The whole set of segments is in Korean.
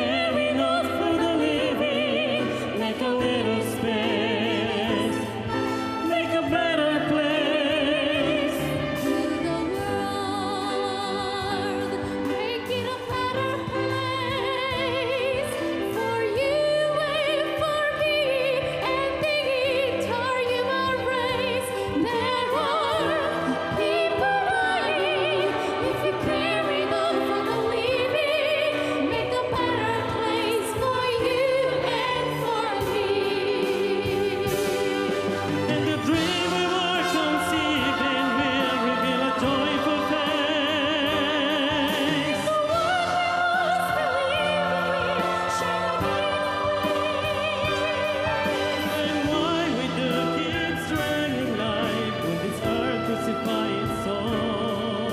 carry not for the living, make a little space, make a better place. To the world, make it a better place for you and for me and the entire human race. There are people dying. If you carry on for the living, make a better place for you and for me. And the dream we were conceiving will reveal a joyful face. The one we must believe in, And why we do keep straining life when this earth crucify its soul?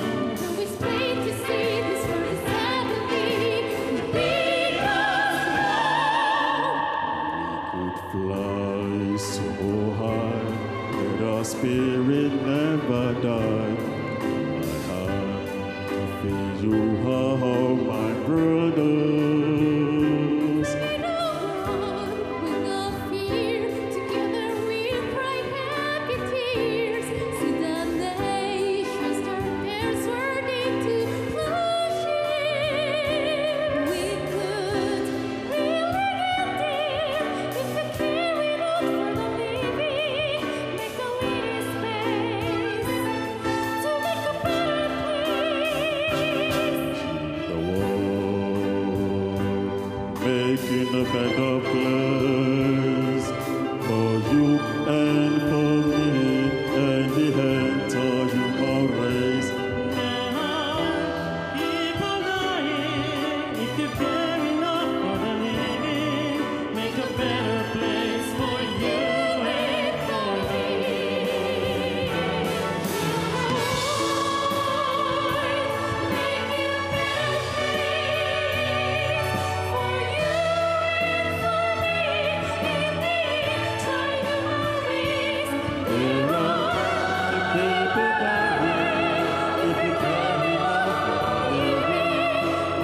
we wait to see this world is heavenly because We could fly so high that our spirit never die. My heart to feel you are my brothers. with no fear, together we cry happy tears. See the nations turn their sword into plowshare. We could really get there if we carried on for the living, make a little space to make a better place. The world, making a better place for you and for me and the entire human race. Now, people dying, if you care enough for the living, make a better place for you and for me. There are the people dying, if you care enough for the living,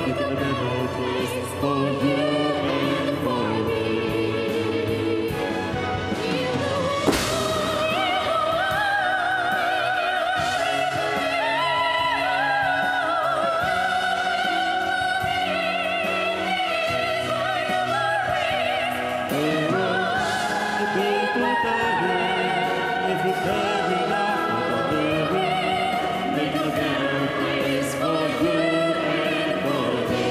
making a better place for you and for me. There are the people dying, if you care enough for the living, making a better place for you and for me.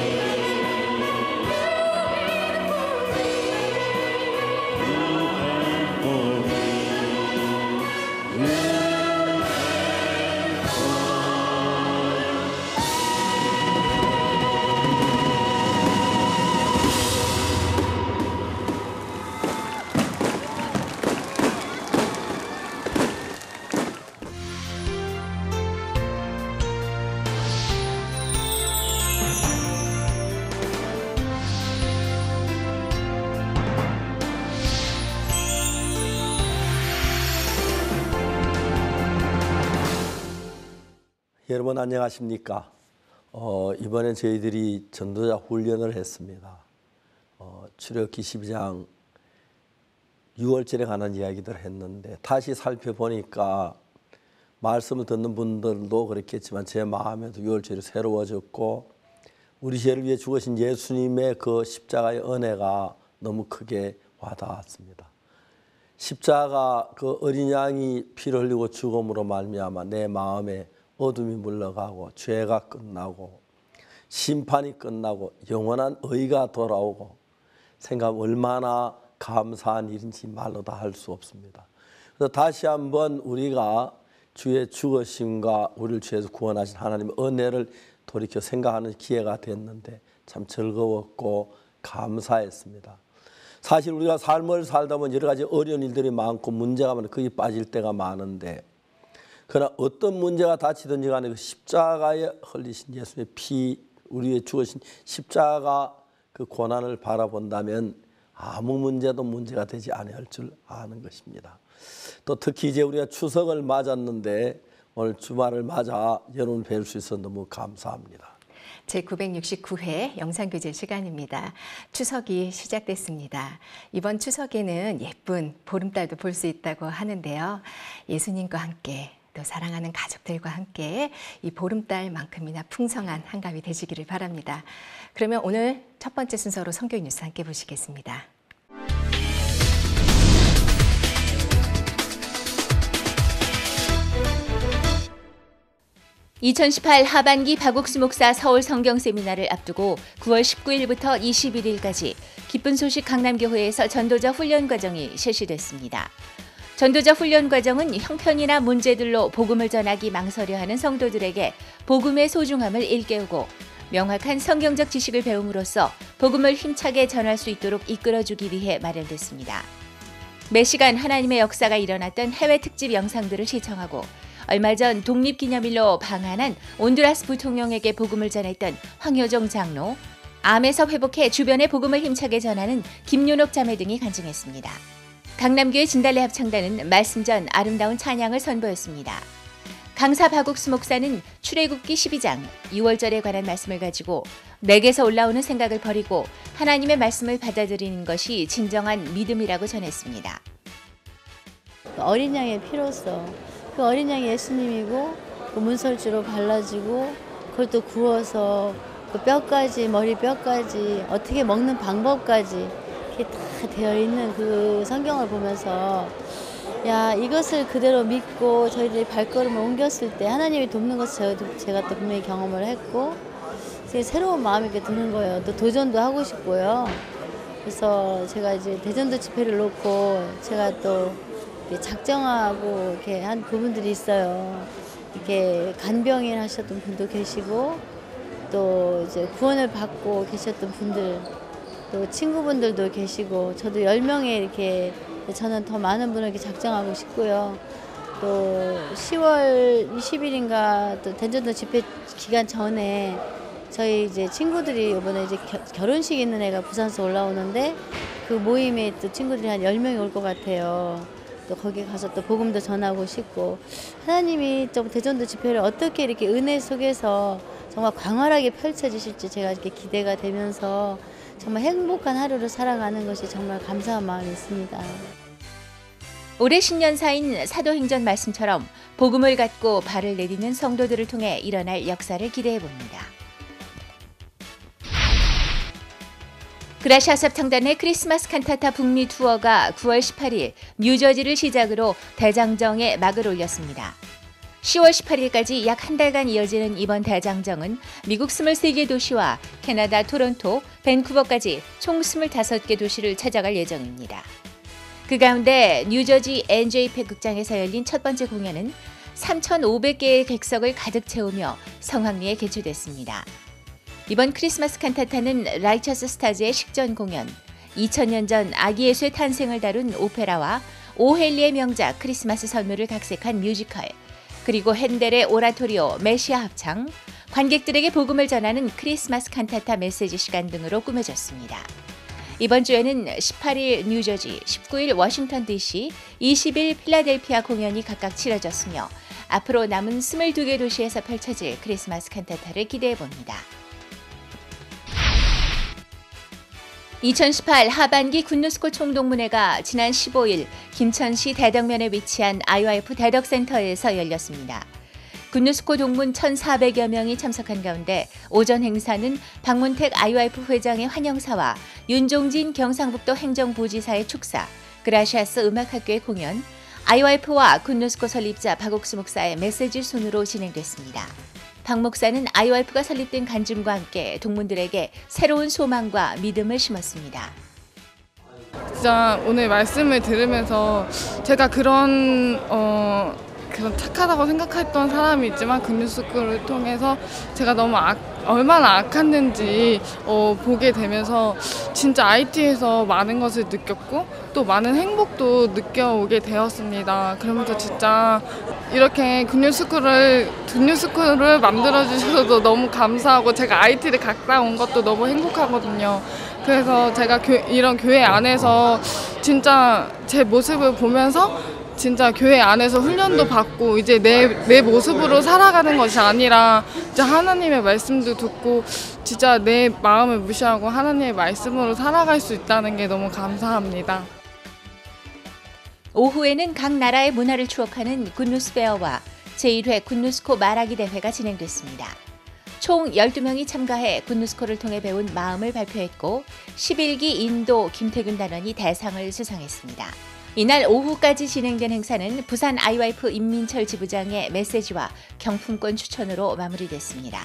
You and for me. You and for me. 여러분 안녕하십니까? 이번에 저희들이 전도자 훈련을 했습니다. 출애굽기 12장 6월절에 관한 이야기들을 했는데 다시 살펴보니까 말씀을 듣는 분들도 그렇겠지만 제 마음에도 6월절이 새로워졌고 우리 죄를 위해 죽으신 예수님의 그 십자가의 은혜가 너무 크게 와닿았습니다. 십자가 그 어린 양이 피를 흘리고 죽음으로 말미암아 내 마음에 어둠이 물러가고 죄가 끝나고 심판이 끝나고 영원한 의가 돌아오고 생각하면 얼마나 감사한 일인지 말로 다 할 수 없습니다. 그래서 다시 한번 우리가 주의 죽으심과 우리를 죄에서 구원하신 하나님의 은혜를 돌이켜 생각하는 기회가 됐는데 참 즐거웠고 감사했습니다. 사실 우리가 삶을 살다 보면 여러 가지 어려운 일들이 많고 문제가 많고 거기 빠질 때가 많은데 그러나 어떤 문제가 닥치든지 간에 그 십자가에 흘리신 예수의 피, 우리의 죽으신 십자가 그 고난을 바라본다면 아무 문제도 문제가 되지 아니할 줄 아는 것입니다. 또 특히 이제 우리가 추석을 맞았는데 오늘 주말을 맞아 여러분 뵐 수 있어서 너무 감사합니다. 제969회 영상교재 시간입니다. 추석이 시작됐습니다. 이번 추석에는 예쁜 보름달도 볼 수 있다고 하는데요. 예수님과 함께 또 사랑하는 가족들과 함께 이 보름달만큼이나 풍성한 한가위 되시기를 바랍니다. 그러면 오늘 첫 번째 순서로 성경 뉴스 함께 보시겠습니다. 2018 하반기 박옥수 목사 서울 성경 세미나를 앞두고 9월 19일부터 21일까지 기쁜 소식 강남교회에서 전도자 훈련 과정이 실시됐습니다. 전도자 훈련 과정은 형편이나 문제들로 복음을 전하기 망설여하는 성도들에게 복음의 소중함을 일깨우고 명확한 성경적 지식을 배움으로써 복음을 힘차게 전할 수 있도록 이끌어주기 위해 마련됐습니다. 매 시간 하나님의 역사가 일어났던 해외 특집 영상들을 시청하고 얼마 전 독립기념일로 방한한 온두라스 부통령에게 복음을 전했던 황효정 장로, 암에서 회복해 주변에 복음을 힘차게 전하는 김윤옥 자매 등이 간증했습니다. 강남교회 진달래 합창단은 말씀 전 아름다운 찬양을 선보였습니다. 강사 박옥수 목사는 출애굽기 12장 6월절에 관한 말씀을 가지고 내게서 올라오는 생각을 버리고 하나님의 말씀을 받아들이는 것이 진정한 믿음이라고 전했습니다. 어린 양의 피로써 그 어린 양이 예수님이고 그 문설주로 발라지고 그걸 또 구워서 그 뼈까지 머리 뼈까지 어떻게 먹는 방법까지 이렇게 다 되어 있는 그 성경을 보면서 야 이것을 그대로 믿고 저희들이 발걸음을 옮겼을 때 하나님이 돕는 것을 제가 또 분명히 경험을 했고 새로운 마음이 이렇게 드는 거예요. 또 도전도 하고 싶고요. 그래서 제가 이제 대전도 집회를 놓고 제가 또 작정하고 이렇게 한 부분들이 있어요. 이렇게 간병인 하셨던 분도 계시고 또 이제 구원을 받고 계셨던 분들 또 친구분들도 계시고 저도 10명에 이렇게 저는 더 많은 분을 이렇게 작정하고 싶고요. 또 10월 20일인가 또 대전도 집회 기간 전에 저희 이제 친구들이 이번에 이제 결혼식 있는 애가 부산에서 올라오는데 그 모임에 또 친구들이 한 10명이 올 것 같아요. 또 거기 가서 또 복음도 전하고 싶고 하나님이 좀 대전도 집회를 어떻게 이렇게 은혜 속에서 정말 광활하게 펼쳐지실지 제가 이렇게 기대가 되면서 정말 행복한 하루를 살아가는 것이 정말 감사한 마음이 있습니다. 올해 신년사인 사도행전 말씀처럼 복음을 갖고 발을 내딛는 성도들을 통해 일어날 역사를 기대해 봅니다. 그라시아 합창단의 크리스마스 칸타타 북미 투어가 9월 18일 뉴저지를 시작으로 대장정에 막을 올렸습니다. 10월 18일까지 약 한 달간 이어지는 이번 대장정은 미국 23개 도시와 캐나다 토론토, 밴쿠버까지 총 25개 도시를 찾아갈 예정입니다. 그 가운데 뉴저지 NJP 극장에서 열린 첫 번째 공연은 3,500개의 객석을 가득 채우며 성황리에 개최됐습니다. 이번 크리스마스 칸타타는 라이처스 스타즈의 식전 공연, 2000년 전 아기 예수의 탄생을 다룬 오페라와 오헬리의 명작 크리스마스 선물을 각색한 뮤지컬, 그리고 핸델의 오라토리오 메시아 합창, 관객들에게 복음을 전하는 크리스마스 칸타타 메시지 시간 등으로 꾸며졌습니다. 이번 주에는 18일 뉴저지, 19일 워싱턴 DC, 20일 필라델피아 공연이 각각 치러졌으며 앞으로 남은 22개 도시에서 펼쳐질 크리스마스 칸타타를 기대해봅니다. 2018 하반기 굿뉴스코 총동문회가 지난 15일 김천시 대덕면에 위치한 IYF 대덕센터에서 열렸습니다. 굿뉴스코 동문 1,400여 명이 참석한 가운데 오전 행사는 박문택 IYF 회장의 환영사와 윤종진 경상북도 행정부지사의 축사, 그라시아스 음악학교의 공연, IYF와 굿뉴스코 설립자 박옥수 목사의 메시지 순으로 진행됐습니다. 박 목사는 IYF가 설립된 간증과 함께 동문들에게 새로운 소망과 믿음을 심었습니다. 진짜 오늘 말씀을 들으면서 제가 그런 착하다고 생각했던 사람이 있지만 굿뉴스코를 통해서 제가 너무 얼마나 악했는지 보게 되면서 진짜 IT에서 많은 것을 느꼈고 또 많은 행복도 느껴오게 되었습니다. 그러면서 진짜 이렇게 굿뉴스코를 만들어주셔서 너무 감사하고 제가 IT를 갔다 온 것도 너무 행복하거든요. 그래서 제가 이런 교회 안에서 진짜 제 모습을 보면서 진짜 교회 안에서 훈련도 받고 이제 내 모습으로 살아가는 것이 아니라 진짜 하나님의 말씀도 듣고 진짜 내 마음을 무시하고 하나님의 말씀으로 살아갈 수 있다는 게 너무 감사합니다. 오후에는 각 나라의 문화를 추억하는 굿뉴스 페어와 제1회 굿뉴스코 말하기 대회가 진행됐습니다. 총 12명이 참가해 굿뉴스코를 통해 배운 마음을 발표했고 11기 인도 김태균 단원이 대상을 수상했습니다. 이날 오후까지 진행된 행사는 부산 아이와이프 임민철 지부장의 메시지와 경품권 추천으로 마무리됐습니다.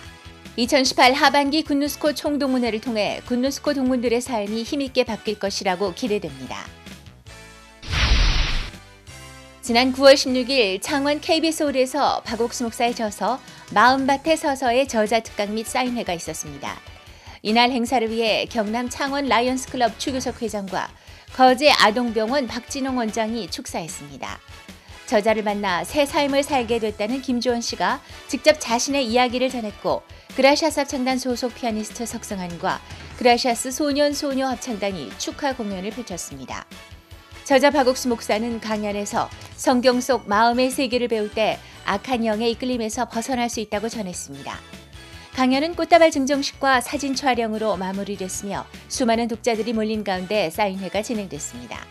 2018 하반기 굿뉴스코 총동문회를 통해 굿뉴스코 동문들의 삶이 힘있게 바뀔 것이라고 기대됩니다. 지난 9월 16일 창원 KBS홀에서 박옥수 목사의 저서 마음밭에 서서의 저자 특강 및 사인회가 있었습니다. 이날 행사를 위해 경남 창원 라이언스클럽 추교석 회장과 거제 아동병원 박진홍 원장이 축사했습니다. 저자를 만나 새 삶을 살게 됐다는 김주원 씨가 직접 자신의 이야기를 전했고 그라시아스 합창단 소속 피아니스트 석성한과 그라시아스 소년소녀 합창단이 축하 공연을 펼쳤습니다. 저자 박옥수 목사는 강연에서 성경 속 마음의 세계를 배울 때 악한 영의 이끌림에서 벗어날 수 있다고 전했습니다. 강연은 꽃다발 증정식과 사진 촬영으로 마무리됐으며 수많은 독자들이 몰린 가운데 사인회가 진행됐습니다.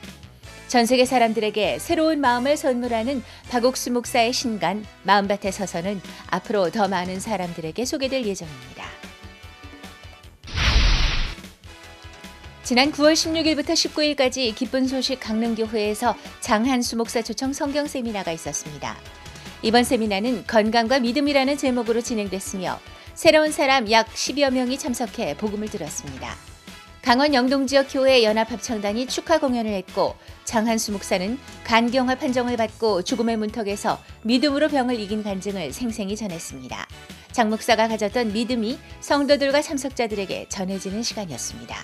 전 세계 사람들에게 새로운 마음을 선물하는 박옥수 목사의 신간 마음밭에 서서는 앞으로 더 많은 사람들에게 소개될 예정입니다. 지난 9월 16일부터 19일까지 기쁜 소식 강릉교회에서 장한수 목사 초청 성경 세미나가 있었습니다. 이번 세미나는 건강과 믿음이라는 제목으로 진행됐으며 새로운 사람 약 10여 명이 참석해 복음을 들었습니다. 강원 영동지역 교회 연합합창단이 축하 공연을 했고 장한수 목사는 간경화 판정을 받고 죽음의 문턱에서 믿음으로 병을 이긴 간증을 생생히 전했습니다. 장 목사가 가졌던 믿음이 성도들과 참석자들에게 전해지는 시간이었습니다.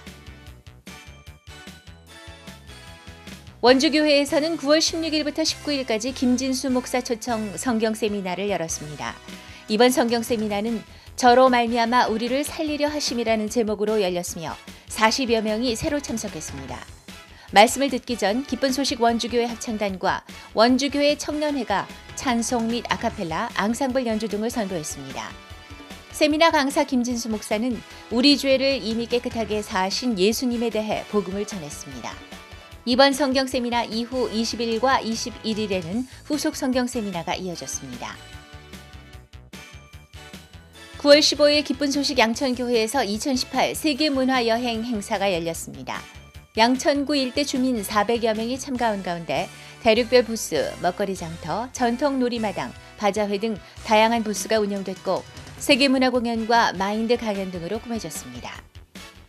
원주교회에서는 9월 16일부터 19일까지 김진수 목사 초청 성경 세미나를 열었습니다. 이번 성경 세미나는 저로 말미암아 우리를 살리려 하심이라는 제목으로 열렸으며 40여 명이 새로 참석했습니다. 말씀을 듣기 전 기쁜 소식 원주교회 합창단과 원주교회 청년회가 찬송 및 아카펠라, 앙상블 연주 등을 선보였습니다. 세미나 강사 김진수 목사는 우리 죄를 이미 깨끗하게 사하신 예수님에 대해 복음을 전했습니다. 이번 성경 세미나 이후 20일과 21일에는 후속 성경 세미나가 이어졌습니다. 9월 15일 기쁜 소식 양천교회에서 2018 세계문화여행 행사가 열렸습니다. 양천구 일대 주민 400여 명이 참가한 가운데 대륙별 부스, 먹거리 장터, 전통 놀이마당, 바자회 등 다양한 부스가 운영됐고 세계문화 공연과 마인드 강연 등으로 꾸며졌습니다.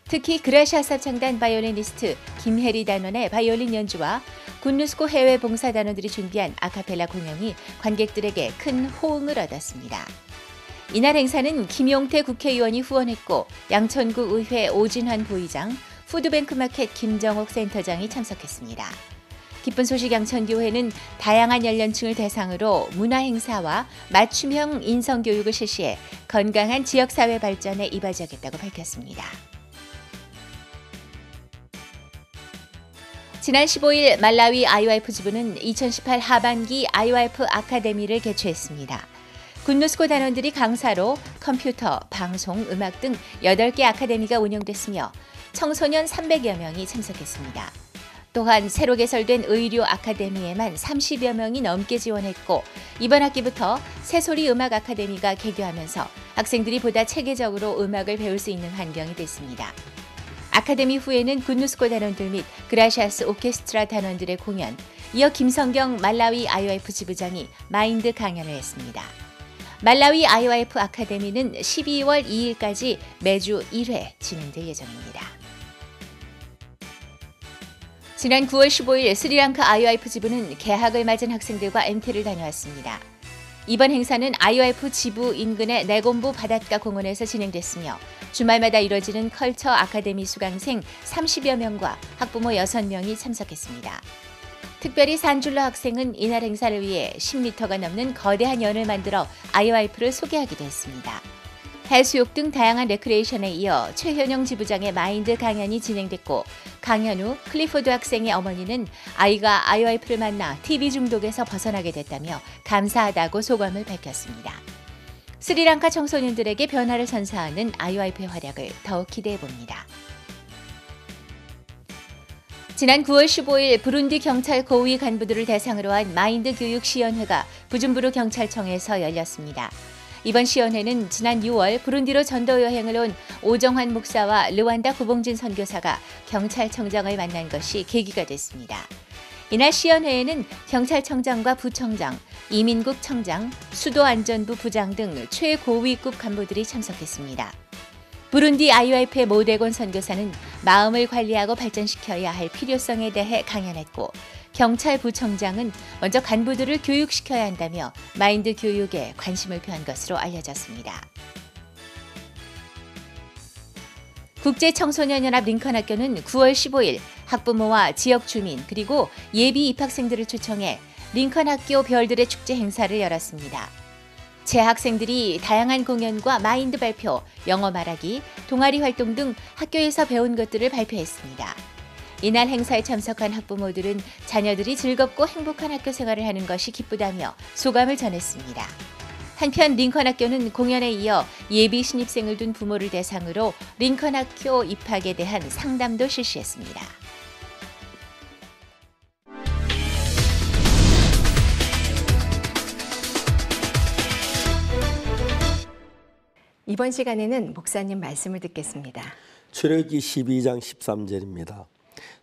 특히 그라시아스 합창단 바이올리니스트 김혜리 단원의 바이올린 연주와 굿뉴스코 해외 봉사 단원들이 준비한 아카펠라 공연이 관객들에게 큰 호응을 얻었습니다. 이날 행사는 김용태 국회의원이 후원했고 양천구 의회 오진환 부의장, 푸드뱅크마켓 김정옥 센터장이 참석했습니다. 기쁜 소식 양천교회는 다양한 연령층을 대상으로 문화행사와 맞춤형 인성교육을 실시해 건강한 지역사회 발전에 이바지하겠다고 밝혔습니다. 지난 15일 말라위 아이와이프 지부는 2018 하반기 아이와이프 아카데미를 개최했습니다. 굿뉴스코 단원들이 강사로 컴퓨터, 방송, 음악 등 8개 아카데미가 운영됐으며 청소년 300여 명이 참석했습니다. 또한 새로 개설된 의료 아카데미에만 30여 명이 넘게 지원했고 이번 학기부터 새소리 음악 아카데미가 개교하면서 학생들이 보다 체계적으로 음악을 배울 수 있는 환경이 됐습니다. 아카데미 후에는 굿뉴스코 단원들 및 그라시아스 오케스트라 단원들의 공연, 이어 김성경 말라위 아이와이프 지부장이 마인드 강연을 했습니다. 말라위 아이와이프 아카데미는 12월 2일까지 매주 1회 진행될 예정입니다. 지난 9월 15일 스리랑카 아이와이프 지부는 개학을 맞은 학생들과 MT를 다녀왔습니다. 이번 행사는 아이와이프 지부 인근의 내곰부 바닷가 공원에서 진행됐으며 주말마다 이뤄지는 컬처 아카데미 수강생 30여 명과 학부모 6명이 참석했습니다. 특별히 산줄러 학생은 이날 행사를 위해 10m가 넘는 거대한 연을 만들어 아이와이프를 소개하기도 했습니다. 해수욕 등 다양한 레크레이션에 이어 최현영 지부장의 마인드 강연이 진행됐고 강연 후 클리포드 학생의 어머니는 아이가 IYF를 만나 TV 중독에서 벗어나게 됐다며 감사하다고 소감을 밝혔습니다. 스리랑카 청소년들에게 변화를 선사하는 IYF의 활약을 더욱 기대해봅니다. 지난 9월 15일 부룬디 경찰 고위 간부들을 대상으로 한 마인드 교육 시연회가 부준부르 경찰청에서 열렸습니다. 이번 시연회는 지난 6월 부룬디로 전도 여행을 온 오정환 목사와 르완다 구봉진 선교사가 경찰청장을 만난 것이 계기가 됐습니다. 이날 시연회에는 경찰청장과 부청장, 이민국 청장, 수도안전부 부장 등 최고위급 간부들이 참석했습니다. 부룬디 IYF의 모대곤 선교사는 마음을 관리하고 발전시켜야 할 필요성에 대해 강연했고 경찰부청장은 먼저 간부들을 교육시켜야 한다며 마인드 교육에 관심을 표한 것으로 알려졌습니다. 국제청소년연합 링컨학교는 9월 15일 학부모와 지역 주민 그리고 예비 입학생들을 초청해 링컨학교 별들의 축제 행사를 열었습니다. 재학생들이 다양한 공연과 마인드 발표, 영어 말하기, 동아리 활동 등 학교에서 배운 것들을 발표했습니다. 이날 행사에 참석한 학부모들은 자녀들이 즐겁고 행복한 학교 생활을 하는 것이 기쁘다며 소감을 전했습니다. 한편 링컨학교는 공연에 이어 예비 신입생을 둔 부모를 대상으로 링컨학교 입학에 대한 상담도 실시했습니다. 이번 시간에는 목사님 말씀을 듣겠습니다. 출애굽기 12장 13절입니다.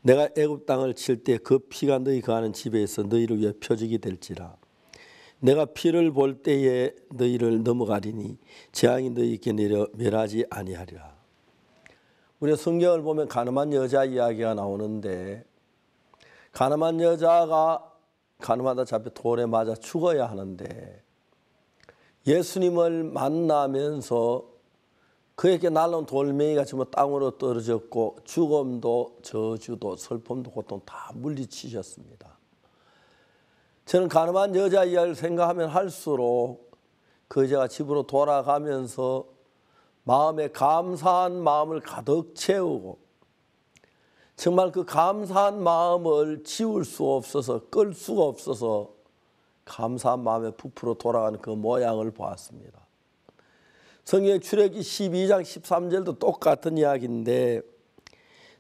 내가 애굽 땅을 칠 때 그 피가 너희 거하는 집에서 너희를 위해 표적이 될지라. 내가 피를 볼 때에 너희를 넘어가리니 재앙이 너희에게 내려 멸하지 아니하리라. 우리 성경을 보면 가늠한 여자 이야기가 나오는데 가늠한 여자가 가늠하다 잡혀 돌에 맞아 죽어야 하는데 예수님을 만나면서 그에게 날라온 돌멩이가 전부 땅으로 떨어졌고 죽음도 저주도 슬픔도 고통 다 물리치셨습니다. 저는 가늠한 여자 이야기를 생각하면 할수록 그 여자가 집으로 돌아가면서 마음에 감사한 마음을 가득 채우고 정말 그 감사한 마음을 지울 수 없어서 끌 수가 없어서 감사한 마음에 부풀어 돌아가는 그 모양을 보았습니다. 성경 출애굽기 12장 13절도 똑같은 이야기인데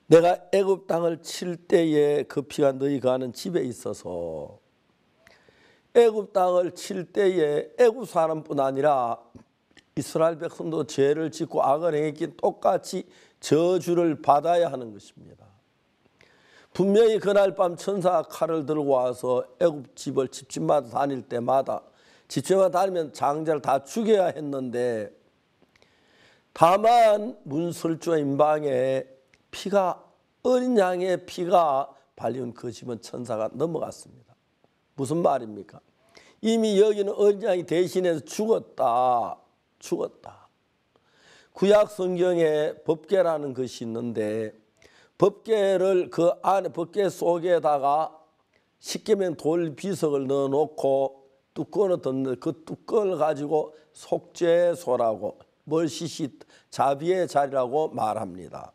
내가 애굽 땅을 칠 때에 그 피가 너희 거하는 집에 있어서 애굽 땅을 칠 때에 애굽 사람뿐 아니라 이스라엘 백성도 죄를 짓고 악을 행했기에 똑같이 저주를 받아야 하는 것입니다. 분명히 그날 밤 천사가 칼을 들고 와서 애굽 집을 집집마다 다닐 때마다 집집마다 다니면 장자를 다 죽여야 했는데 다만 문설주와 임방에 피가 어린 양의 피가 발리운 그 집은 천사가 넘어갔습니다. 무슨 말입니까? 이미 여기는 어린 양이 대신해서 죽었다. 구약 성경에 법궤라는 것이 있는데 법궤를 그 안에 법궤 속에다가 십계명 돌 비석을 넣어놓고 뚜껑을 덮는 그 뚜껑을 가지고 속죄소라고 멀시시 자비의 자리라고 말합니다.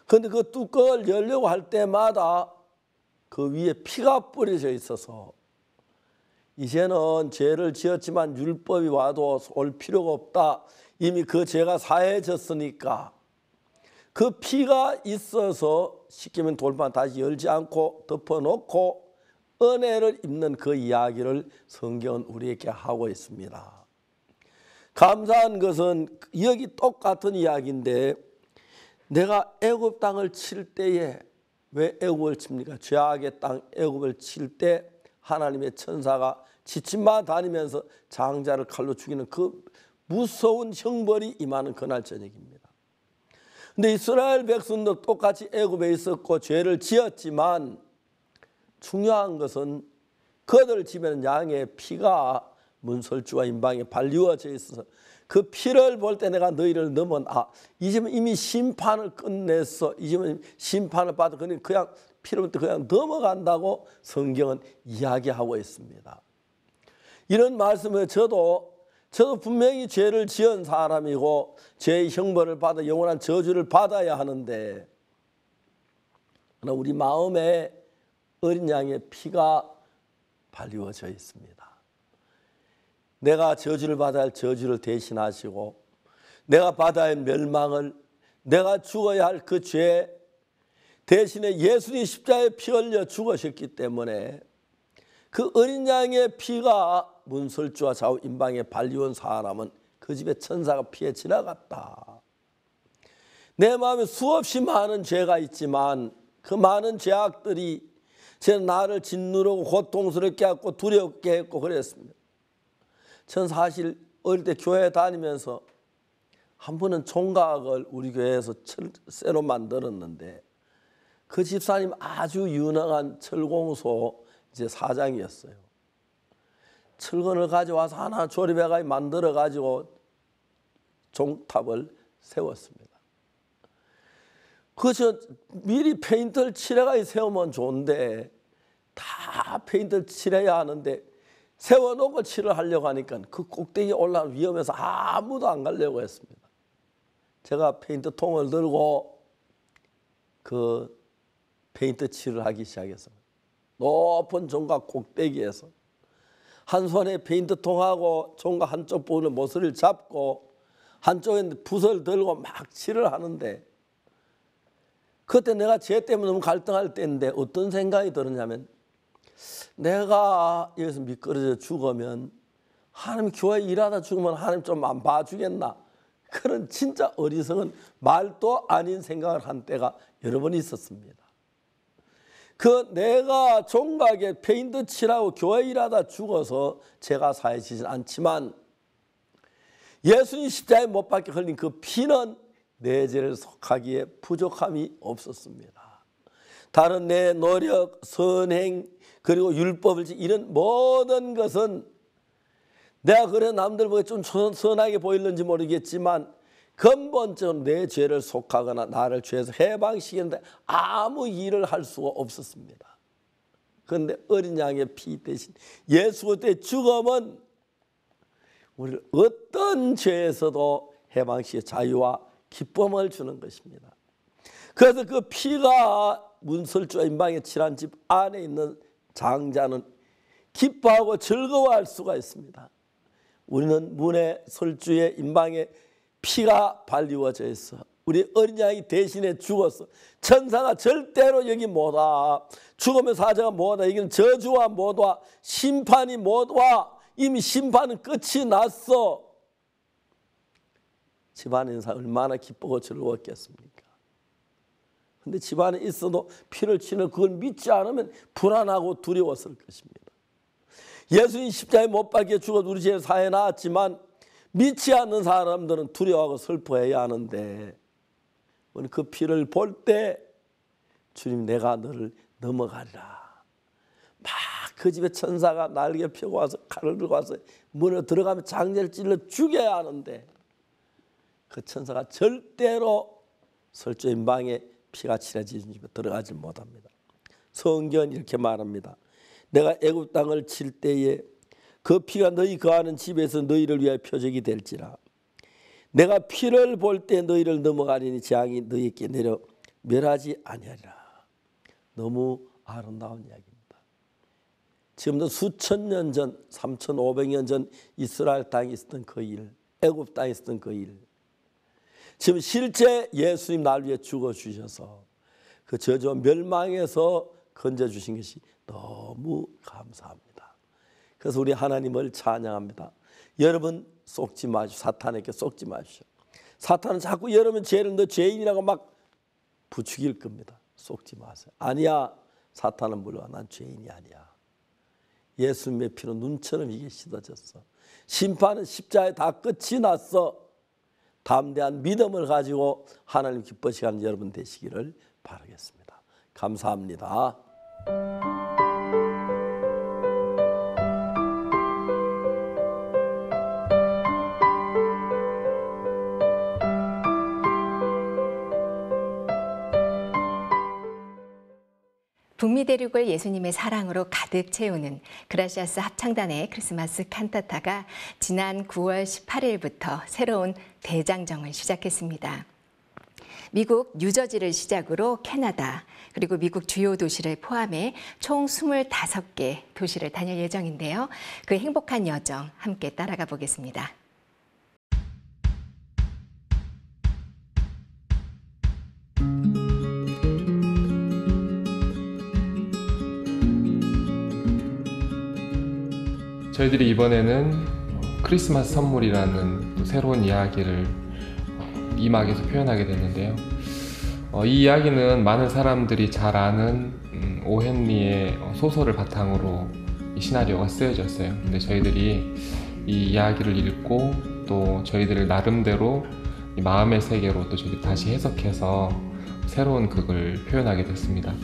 그런데 그 뚜껑을 열려고 할 때마다 그 위에 피가 뿌려져 있어서 이제는 죄를 지었지만 율법이 와도 올 필요가 없다. 이미 그 죄가 사해졌으니까 그 피가 있어서 십계명 돌판 다시 열지 않고 덮어놓고 은혜를 입는 그 이야기를 성경은 우리에게 하고 있습니다. 감사한 것은 여기 똑같은 이야기인데 내가 애굽 땅을 칠 때에 왜 애굽을 칩니까? 죄악의 땅 애굽을 칠 때 하나님의 천사가 지침만 다니면서 장자를 칼로 죽이는 그 무서운 형벌이 임하는 그날 저녁입니다. 근데 이스라엘 백성도 똑같이 애굽에 있었고 죄를 지었지만 중요한 것은 그들 집에는 양의 피가 문설주와 임방에 발리워져 있어서 그 피를 볼 때 내가 너희를 이 집은 이미 심판을 끝냈어. 이 집은 심판을 받아 그냥 피를 볼 때 그냥 넘어간다고 성경은 이야기하고 있습니다. 이런 말씀을 저도 저도 분명히 죄를 지은 사람이고 죄의 형벌을 받아 영원한 저주를 받아야 하는데, 그러나 우리 마음에 어린 양의 피가 발리워져 있습니다. 내가 저주를 받아야 할 저주를 대신하시고, 내가 받아야 할 멸망을, 내가 죽어야 할 그 죄 대신에 예수님 십자가에 피 흘려 죽으셨기 때문에 그 어린 양의 피가 문설주와 좌우 임방에 발리온 사람은 그 집에 천사가 피해 지나갔다. 내 마음에 수없이 많은 죄가 있지만 그 많은 죄악들이 제 나를 짓누르고 고통스럽게 하고 두렵게 했고 그랬습니다. 전 사실 어릴 때 교회 다니면서 한 번은 총각을 우리 교회에서 새로 만들었는데, 그 집사님 아주 유능한 철공소 이제 사장이었어요. 철근을 가져와서 하나 조립해가 만들어 가지고 종탑을 세웠습니다. 그저 미리 페인트를 칠해가 세우면 좋은데 다 페인트를 칠해야 하는데 세워놓고 칠을 하려고 하니까 그 꼭대기에 올라가면 위험해서 아무도 안 가려고 했습니다. 제가 페인트 통을 들고 그 페인트 칠을 하기 시작했습니다. 높은 종각 꼭대기에서 한 손에 페인트 통하고 종각 한쪽 부분을 모서리를 잡고 한쪽에 붓을 들고 막 칠을 하는데, 그때 내가 죄 때문에 너무 갈등할 때인데 어떤 생각이 들었냐면, 내가 여기서 미끄러져 죽으면 하나님 교회 일하다 죽으면 하나님 좀 안 봐주겠나, 그런 진짜 어리석은 말도 아닌 생각을 한 때가 여러 번 있었습니다. 그 내가 종각에 페인트 칠하고 교회 일하다 죽어서 제가 사해지진 않지만 예수님 십자가에 못 박혀 흘린 그 피는 내 죄를 속하기에 부족함이 없었습니다. 다른 내 노력, 선행, 그리고 율법을 이런 모든 것은 내가 그래 남들 보기에 좀 선하게 보이는지 모르겠지만 근본적으로 내 죄를 속하거나 나를 죄에서 해방시키는데 아무 일을 할 수가 없었습니다. 그런데 어린 양의 피 대신 예수 그리스도의 죽음은 우리를 어떤 죄에서도 해방시켜 자유와 기쁨을 주는 것입니다. 그래서 그 피가 문설주와 임방에 칠한 집 안에 있는 장자는 기뻐하고 즐거워할 수가 있습니다. 우리는 문에 설주에 임방에 피가 발리워져 있어. 우리 어린 양이 대신에 죽었어. 천사가 절대로 여기 못 와. 죽으면 사자가 못 와. 여기는 저주와 못 와. 심판이 못 와. 이미 심판은 끝이 났어. 집안에 있는 사람 얼마나 기쁘고 즐거웠겠습니까? 근데 집안에 있어도 피를 치는 그걸 믿지 않으면 불안하고 두려웠을 것입니다. 예수님 십자가에 못 박혀 죽어 우리 죄를 사해 놨지만 믿지 않는 사람들은 두려워하고 슬퍼해야 하는데, 우리 그 피를 볼 때 주님 내가 너를 넘어가리라. 막 그 집에 천사가 날개 펴고 와서 칼을 들고 와서 문을 들어가면 장자를 찔러 죽여야 하는데 그 천사가 절대로 설주 임방에 피가 칠해진 집에 들어가지 못합니다. 성경은 이렇게 말합니다. 내가 애굽 땅을 칠 때에 그 피가 너희 거하는 집에서 너희를 위하여 표적이 될지라. 내가 피를 볼 때 너희를 넘어가리니 재앙이 너희에게 내려 멸하지 아니하리라. 너무 아름다운 이야기입니다. 지금도 수천 년 전, 3,500년 전 이스라엘 땅에 있었던 그 일, 애굽 땅에 있었던 그 일, 지금 실제 예수님 날 위해 죽어주셔서 그 저주와 멸망에서 건져주신 것이 너무 감사합니다. 그래서 우리 하나님을 찬양합니다. 여러분 속지 마시오. 사탄에게 속지 마시오. 사탄은 자꾸 여러분 죄를 너 죄인이라고 막 부추길 겁니다. 속지 마세요. 아니야. 사탄은 물러가. 난 죄인이 아니야. 예수님의 피로 눈처럼 이게 씻어졌어. 심판은 십자가에 다 끝이 났어. 담대한 믿음을 가지고 하나님 기뻐시는 여러분 되시기를 바라겠습니다. 감사합니다. 북미 대륙을 예수님의 사랑으로 가득 채우는 그라시아스 합창단의 크리스마스 칸타타가 지난 9월 18일부터 새로운 대장정을 시작했습니다. 미국 뉴저지를 시작으로 캐나다, 그리고 미국 주요 도시를 포함해 총 25개 도시를 다닐 예정인데요. 그 행복한 여정 함께 따라가 보겠습니다. 저희들이 이번에는 크리스마스 선물이라는 또 새로운 이야기를 이 막에서 표현하게 됐는데요. 이 이야기는 많은 사람들이 잘 아는 오헨리의 소설을 바탕으로 이 시나리오가 쓰여졌어요. 근데 저희들이 이 이야기를 읽고 또 저희들 나름대로 이 마음의 세계로 또 저희들이 다시 해석해서 새로운 극을 표현하게 됐습니다.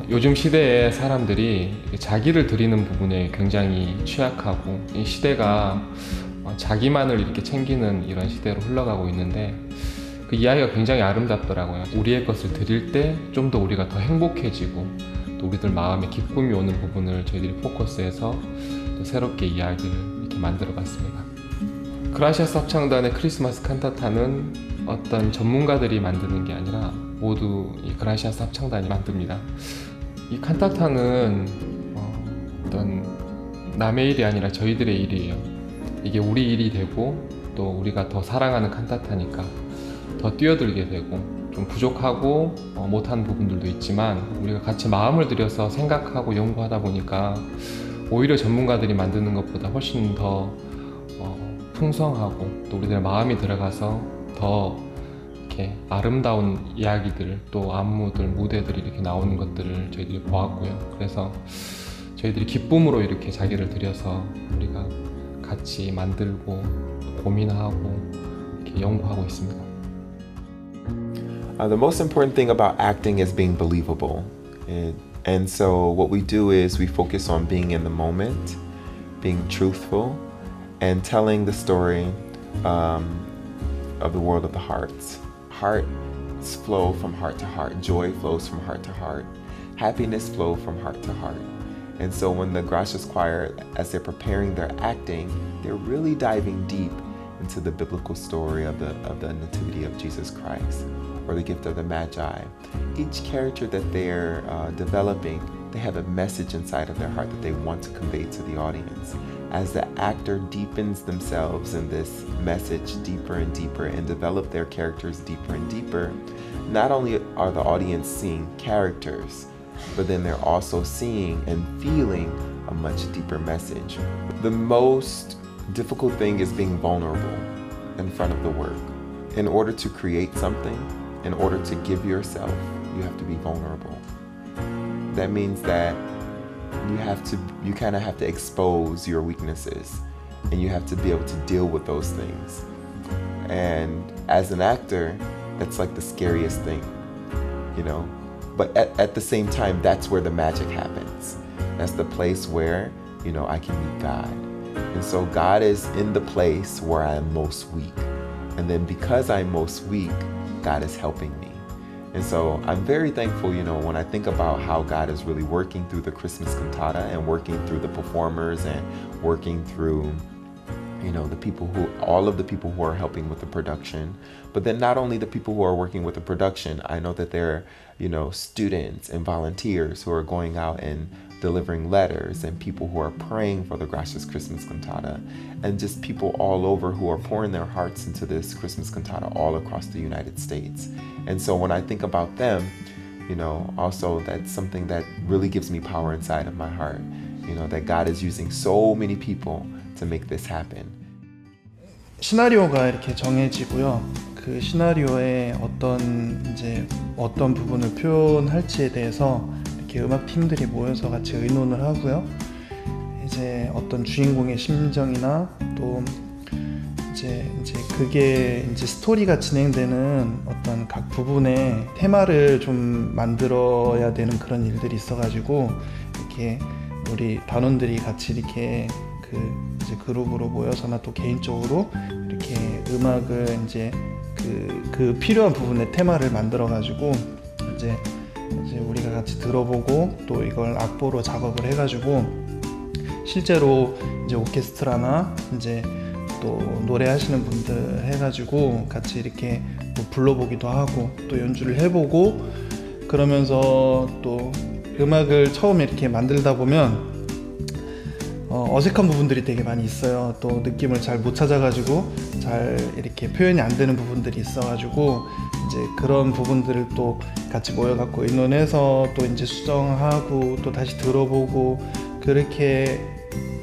요즘 시대에 사람들이 자기를 드리는 부분에 굉장히 취약하고 이 시대가 자기만을 이렇게 챙기는 이런 시대로 흘러가고 있는데 그 이야기가 굉장히 아름답더라고요. 우리의 것을 드릴 때 좀 더 우리가 더 행복해지고 또 우리들 마음에 기쁨이 오는 부분을 저희들이 포커스해서 또 새롭게 이야기를 이렇게 만들어 봤습니다. 그라시아스 합창단의 크리스마스 칸타타는 어떤 전문가들이 만드는 게 아니라 모두 이 그라시아스 합창단이 만듭니다. 이 칸타타는 어떤 남의 일이 아니라 저희들의 일이에요. 이게 우리 일이 되고 또 우리가 더 사랑하는 칸타타니까 더 뛰어들게 되고 좀 부족하고 못한 부분들도 있지만 우리가 같이 마음을 들여서 생각하고 연구하다 보니까 오히려 전문가들이 만드는 것보다 훨씬 더 풍성하고 또 우리들의 마음이 들어가서 더 이렇게 아름다운 이야기들 또 안무들 무대들이 이렇게 나오는 것들을 저희들이 보았고요. 그래서 저희들이 기쁨으로 이렇게 자기를 들여서 우리가 같이 만들고 고민하고 이렇게 연구하고 있습니다. The most important thing about acting is being believable. And so what we do is we focus on being in the moment, being truthful, and telling the story of the world of the hearts. Hearts flow from heart to heart. Joy flows from heart to heart. Happiness flows from heart to heart. And so when the Gracias Choir, as they're preparing their acting, they're really diving deep into the biblical story of the Nativity of Jesus Christ, or the gift of the Magi. Each character that they're developing, they have a message inside of their heart that they want to convey to the audience. As the actor deepens themselves in this message deeper and deeper and develop their characters deeper and deeper, not only are the audience seeing characters, but then they're also seeing and feeling a much deeper message. The most difficult thing is being vulnerable in front of the work. In order to create something, in order to give yourself, you have to be vulnerable. That means that you kind of have to expose your weaknesses, and you have to be able to deal with those things. And as an actor, that's like the scariest thing, you know? But at the same time, that's where the magic happens. That's the place where, you know, I can meet God. And so God is in the place where I am most weak. And then because I'm most weak, God is helping me. And so I'm very thankful, you know, when I think about how God is really working through the Christmas cantata and working through the performers and working through, you know, all of the people who are helping with the production. But then not only the people who are working with the production, I know that there are, you know, students and volunteers who are going out and delivering letters, and people who are praying for the Gracias Christmas cantata, and just people all over who are pouring their hearts into this Christmas cantata all across the United States. And so when I think about them, you know, also that's something that really gives me power inside of my heart, you know, that God is using so many people to make this happen. 시나리오가 이렇게 정해지고요. 그 시나리오에 어떤 부분을 표현할지에 대해서 이렇게 음악팀들이 모여서 같이 의논을 하고요. 이제 어떤 주인공의 심정이나 또 이제 그게 이제 스토리가 진행되는 어떤 각 부분의 테마를 좀 만들어야 되는 그런 일들이 있어가지고 이렇게 우리 단원들이 같이 이렇게 이제 그룹으로 모여서나 또 개인적으로 이렇게 음악을 이제 그 필요한 부분의 테마를 만들어가지고 이제 이제 우리가 같이 들어보고 또 이걸 악보로 작업을 해가지고 실제로 이제 오케스트라나 이제 또 노래하시는 분들 해가지고 같이 이렇게 뭐 불러보기도 하고 또 연주를 해보고 그러면서 또 음악을 처음에 이렇게 만들다 보면 어색한 부분들이 되게 많이 있어요. 또 느낌을 잘 못 찾아가지고 잘 이렇게 표현이 안 되는 부분들이 있어가지고 이제 그런 부분들을 또 같이 모여갖고 의논해서 또 이제 수정하고 또 다시 들어보고 그렇게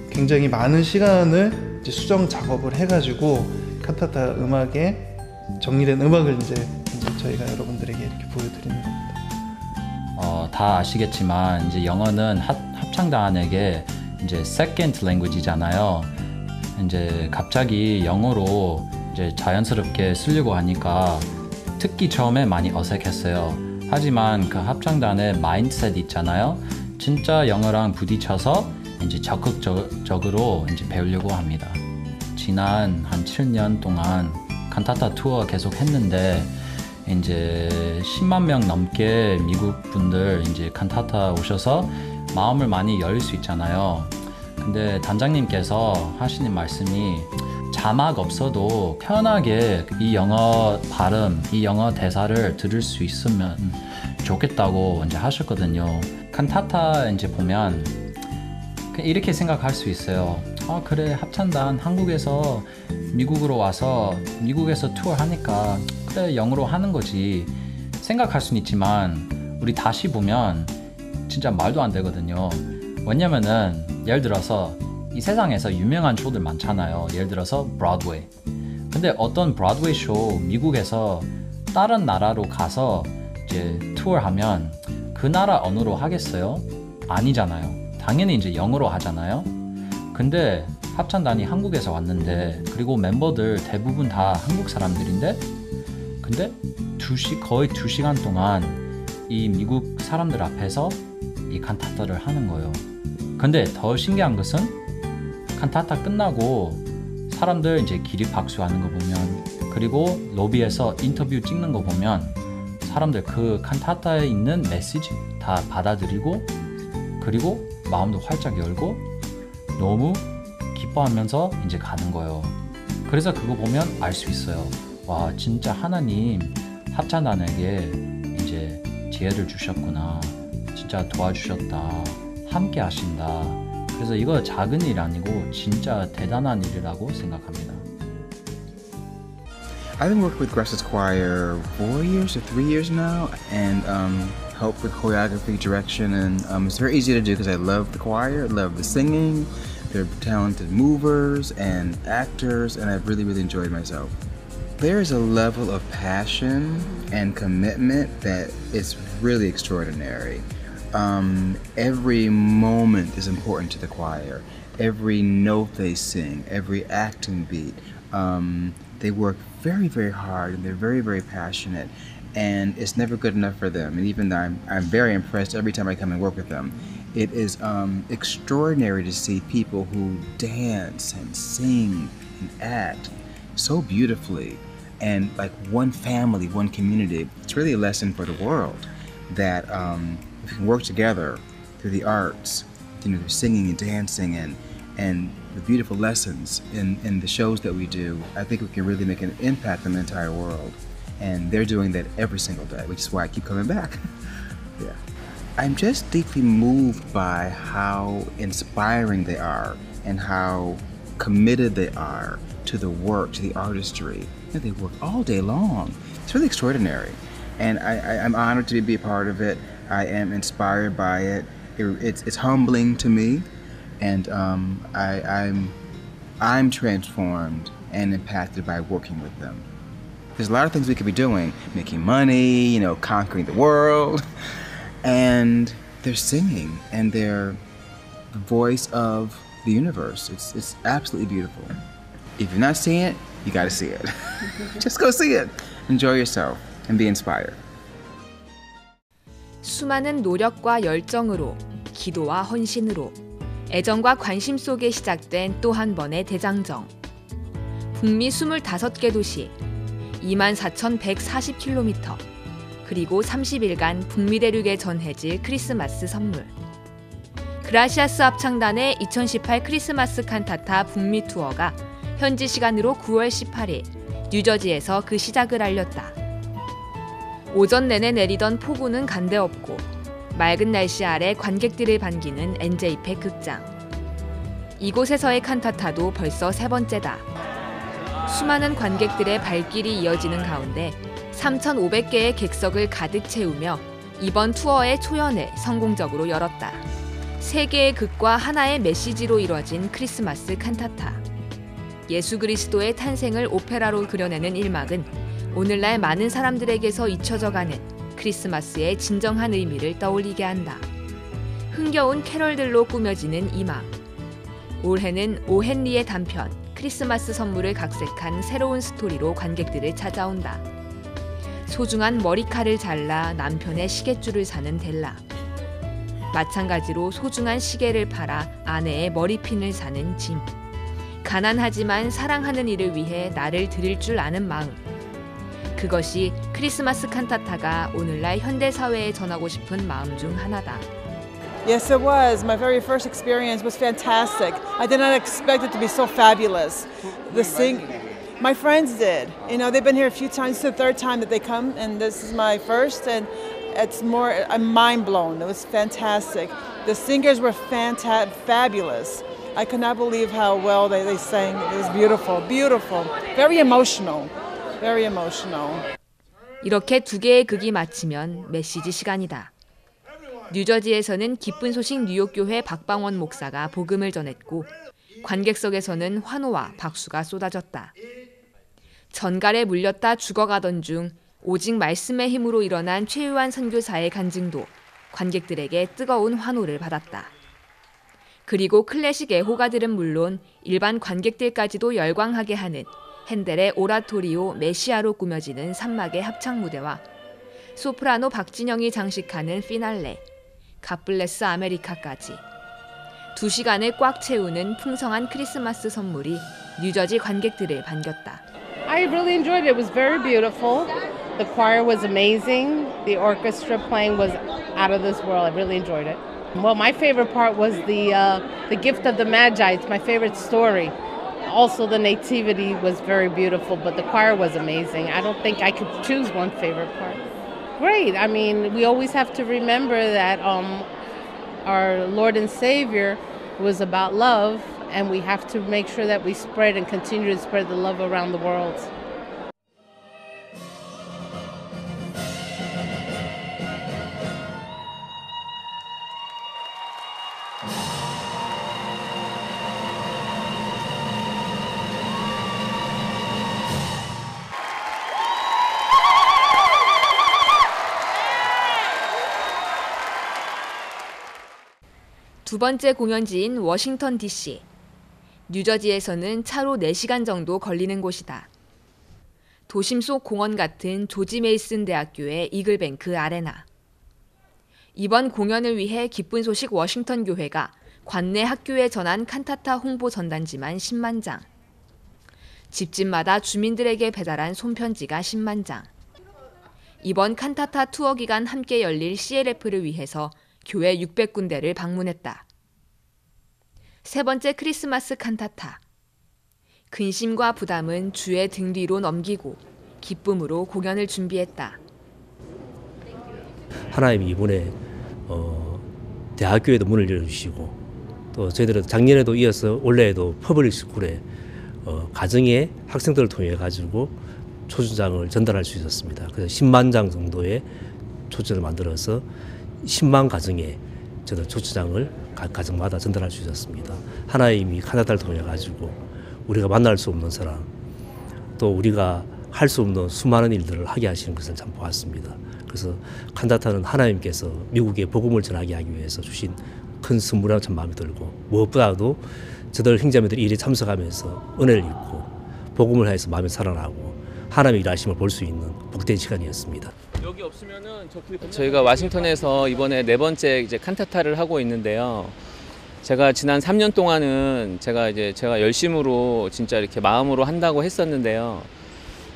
굉장히 많은 시간을 이제 수정 작업을 해가지고 칸타타 음악에 정리된 음악을 이제 저희가 여러분들에게 이렇게 보여드리는 겁니다. 다 아시겠지만 이제 영어는 합창단에게 이제 second language잖아요. 이제 갑자기 영어로 이제 자연스럽게 쓰려고 하니까 듣기 처음에 많이 어색했어요. 하지만 그 합창단의 마인드셋 있잖아요. 진짜 영어랑 부딪혀서 이제 적극적으로 이제 배우려고 합니다. 지난 한 7년 동안 칸타타 투어 계속 했는데 이제 10만 명 넘게 미국 분들 이제 칸타타 오셔서 마음을 많이 열릴 수 있잖아요. 근데 단장님께서 하시는 말씀이 자막 없어도 편하게 이 영어 발음, 이 영어 대사를 들을 수 있으면 좋겠다고 이제 하셨거든요. 칸타타 이제 보면 이렇게 생각할 수 있어요. 그래, 합창단 한국에서 미국으로 와서 미국에서 투어 하니까 그래, 영어로 하는 거지 생각할 수는 있지만 우리 다시 보면 진짜 말도 안 되거든요. 왜냐면은 예를 들어서 이 세상에서 유명한 쇼들 많잖아요. 예를 들어서 브로드웨이. 근데 어떤 브로드웨이 쇼 미국에서 다른 나라로 가서 이제 투어하면 그 나라 언어로 하겠어요? 아니잖아요. 당연히 이제 영어로 하잖아요. 근데 합창단이 한국에서 왔는데 그리고 멤버들 대부분 다 한국 사람들인데 근데 거의 2시간 동안 이 미국 사람들 앞에서 이 칸타타를 하는 거예요. 근데 더 신기한 것은 칸타타 끝나고 사람들 이제 기립박수하는 거 보면 그리고 로비에서 인터뷰 찍는 거 보면 사람들 그 칸타타에 있는 메시지 다 받아들이고 그리고 마음도 활짝 열고 너무 기뻐하면서 이제 가는 거예요. 그래서 그거 보면 알 수 있어요. 와, 진짜 하나님 합창단에게 이제 지혜를 주셨구나. 진짜 도와주셨다. 함께 하신다. 그래서 이거 작은 일 아니고 진짜 대단한 일이라고 생각합니다. I've been working with Gracias Choir 4 years or 3 years now, and help with choreography, direction, and it's very easy to do because I love the choir, I love the singing. They're talented movers and actors, and I've really, really enjoyed myself. There is a level of passion and commitment that is really extraordinary. Every moment is important to the choir. Every note they sing, every acting beat. They work very, very hard, and they're very, very passionate. And it's never good enough for them. And even though I'm very impressed every time I come and work with them. It is extraordinary to see people who dance and sing and act so beautifully, and like one family, one community. It's really a lesson for the world that if we can work together through the arts, through singing and dancing and the beautiful lessons in the shows that we do, I think we can really make an impact on the entire world. And they're doing that every single day, which is why I keep coming back. Yeah. I'm just deeply moved by how inspiring they are and how committed they are to the work, to the artistry. They work all day long. It's really extraordinary. And I'm honored to be a part of it. I am inspired by it. It's humbling to me. And I'm transformed and impacted by working with them. There's a lot of things we could be doing, making money, conquering the world. And they're singing, and they're the voice of the universe. It's absolutely beautiful. If you're not seeing it, you gotta see it. Just go see it. Enjoy yourself and be inspired. 수많은 노력과 열정으로, 기도와 헌신으로, 애정과 관심 속에 시작된 또 한 번의 대장정. 북미 25개 도시, 24,140km, 그리고 30일간 북미 대륙에 전해질 크리스마스 선물. 그라시아스 합창단의 2018 크리스마스 칸타타 북미 투어가 현지 시간으로 9월 18일 뉴저지에서 그 시작을 알렸다. 오전 내내 내리던 폭우는 간데없고 맑은 날씨 아래 관객들을 반기는 NJ팩 극장. 이곳에서의 칸타타도 벌써 세 번째다. 수많은 관객들의 발길이 이어지는 가운데 3,500개의 객석을 가득 채우며 이번 투어의 초연을 성공적으로 열었다. 세 개의 극과 하나의 메시지로 이뤄진 크리스마스 칸타타. 예수 그리스도의 탄생을 오페라로 그려내는 일막은 오늘날 많은 사람들에게서 잊혀져가는 크리스마스의 진정한 의미를 떠올리게 한다. 흥겨운 캐럴들로 꾸며지는 이 막. 올해는 오 헨리의 단편 크리스마스 선물을 각색한 새로운 스토리로 관객들을 찾아온다. 소중한 머리칼을 잘라 남편의 시계줄을 사는 델라. 마찬가지로 소중한 시계를 팔아 아내의 머리핀을 사는 짐. 가난하지만 사랑하는 이를 위해 나를 드릴 줄 아는 마음. 그것이 크리스마스 칸타타가 오늘날 현대 사회에 전하고 싶은 마음 중 하나다. Yes, it was. My very first experience was fantastic. I did not expect it to be so fabulous. My friends did. You know, they've been here a few times. It's the third time that they come, and this is my first, and it's more, I'm mind blown. It was fantastic. The singers were fabulous. I could not believe how well they sang. It was beautiful, beautiful. Very emotional. Very emotional. 이렇게 두 개의 극이 마치면 메시지 시간이다. 뉴저지에서는 기쁜 소식 뉴욕교회 박방원 목사가 복음을 전했고 관객석에서는 환호와 박수가 쏟아졌다. 전갈에 물렸다 죽어가던 중 오직 말씀의 힘으로 일어난 최유한 선교사의 간증도 관객들에게 뜨거운 환호를 받았다. 그리고 클래식 애호가들은 물론 일반 관객들까지도 열광하게 하는 핸델의 오라토리오 메시아로 꾸며지는 산막의 합창 무대와 소프라노 박진영이 장식하는 피날레, 갓블레스 아메리카까지 2시간을 꽉 채우는 풍성한 크리스마스 선물이 뉴저지 관객들을 반겼다. I really enjoyed it. It was very beautiful. The choir was amazing. The orchestra playing was out of this world. I really enjoyed it. Well, my favorite part was the gift of the Magi. It's my favorite story. Also, the nativity was very beautiful, but the choir was amazing. I don't think I could choose one favorite part. Great. I mean, we always have to remember that our Lord and Savior was about love, and we have to make sure that we spread and continue to spread the love around the world. 두 번째 공연지인 워싱턴 DC. 뉴저지에서는 차로 4시간 정도 걸리는 곳이다. 도심 속 공원 같은 조지 메이슨 대학교의 이글뱅크 아레나. 이번 공연을 위해 기쁜 소식 워싱턴 교회가 관내 학교에 전한 칸타타 홍보 전단지만 10만 장. 집집마다 주민들에게 배달한 손편지가 10만 장. 이번 칸타타 투어 기간 함께 열릴 CLF를 위해서 교회 600군데를 방문했다. 세 번째 크리스마스 칸타타. 근심과 부담은 주의 등 뒤로 넘기고 기쁨으로 공연을 준비했다. 하나님이 이번에 대학교에도 문을 열어주시고 또 저희들은 작년에도 이어서 올해에도 퍼블릭 스쿨에 가정의 학생들을 통해 가지고 초준장을 전달할 수 있었습니다. 그래서 10만 장 정도의 초준을 만들어서 10만 가정에 저도 초추장을 각 가정마다 전달할 수 있었습니다. 하나님이 칸타타를 통해 가지고 우리가 만날 수 없는 사람, 또 우리가 할 수 없는 수많은 일들을 하게 하시는 것을 참 보았습니다. 그래서 칸타타는 하나님께서 미국에 복음을 전하게 하기 위해서 주신 큰 선물이라고 참 마음이 들고, 무엇보다도 저들 형제자매들이 일에 참석하면서 은혜를 입고 복음을 하여서 마음이 살아나고 하나님의 일하심을 볼 수 있는 복된 시간이었습니다. 여기 없으면은 저희가 워싱턴에서 이번에 4번째 이제 칸타타를 하고 있는데요. 제가 지난 3년 동안은 제가 열심으로 진짜 이렇게 마음으로 한다고 했었는데요.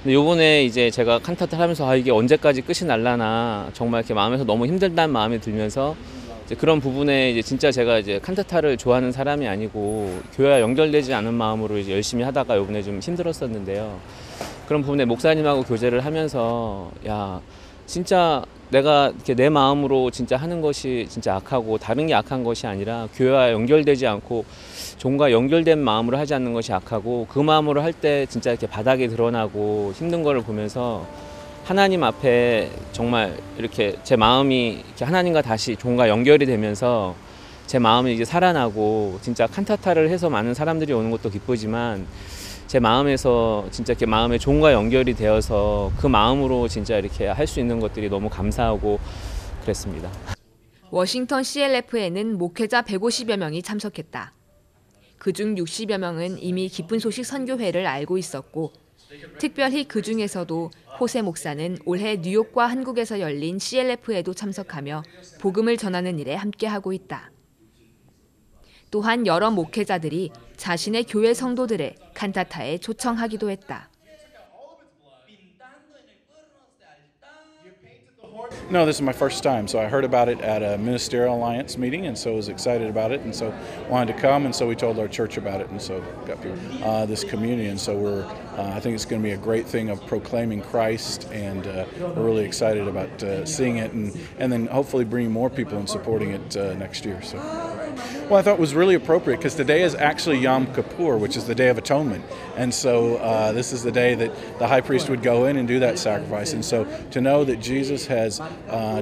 근데 요번에 이제 제가 칸타타를 하면서 이게 언제까지 끝이 날라나 정말 이렇게 마음에서 너무 힘들다는 마음이 들면서 이제 그런 부분에 이제 진짜 제가 이제 칸타타를 좋아하는 사람이 아니고 교회와 연결되지 않은 마음으로 이제 열심히 하다가 요번에 좀 힘들었었는데요. 그런 부분에 목사님하고 교제를 하면서 야 진짜 내가 이렇게 내 마음으로 진짜 하는 것이 진짜 악하고 다른 게 악한 것이 아니라 교회와 연결되지 않고 종과 연결된 마음으로 하지 않는 것이 악하고 그 마음으로 할 때 진짜 이렇게 바닥이 드러나고 힘든 거를 보면서 하나님 앞에 정말 이렇게 제 마음이 이렇게 하나님과 다시 종과 연결이 되면서 제 마음이 이제 살아나고 진짜 칸타타를 해서 많은 사람들이 오는 것도 기쁘지만 제 마음에서 진짜 이렇게 마음의 종과 연결이 되어서 그 마음으로 진짜 이렇게 할 수 있는 것들이 너무 감사하고 그랬습니다. 워싱턴 CLF에는 목회자 150여 명이 참석했다. 그중 60여 명은 이미 기쁜 소식 선교회를 알고 있었고 특별히 그 중에서도 호세 목사는 올해 뉴욕과 한국에서 열린 CLF에도 참석하며 복음을 전하는 일에 함께하고 있다. 또한 여러 목회자들이 자신의 교회 성도들을 칸타타에 초청하기도 했다. No, this is my first time. So I heard about it at a Ministerial Alliance meeting, and so was excited about it, and so wanted to come, and so we told our church about it, and so got this community, and so I think it's going to be a great thing of proclaiming Christ, and we're really excited about seeing it, and then hopefully bringing more people and supporting it next year. So, well, I thought it was really appropriate because today is actually Yom Kippur, which is the Day of Atonement, and so this is the day that the high priest would go in and do that sacrifice, and so to know that Jesus has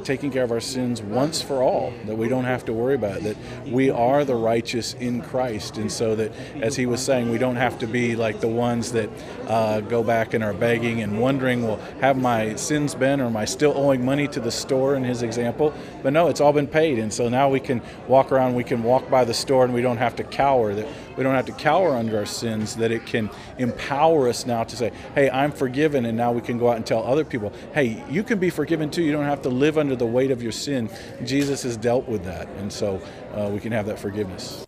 taken care of our sins once for all, that we don't have to worry about it, that we are the righteous in Christ, and so that, as he was saying, we don't have to be like the ones that go back and are begging and wondering, well, have my sins been, or am I still owing money to the store in his example? But no, it's all been paid, and so now we can walk around, we can walk by the store, and we don't have to cower, that we don't have to cower under our sins, that it can empower us now to say, hey, I'm forgiven, and now we can go out and tell other people, hey, you can be forgiven too, you don't have to live under the weight of your sin. Jesus has dealt with that, and so we can have that forgiveness.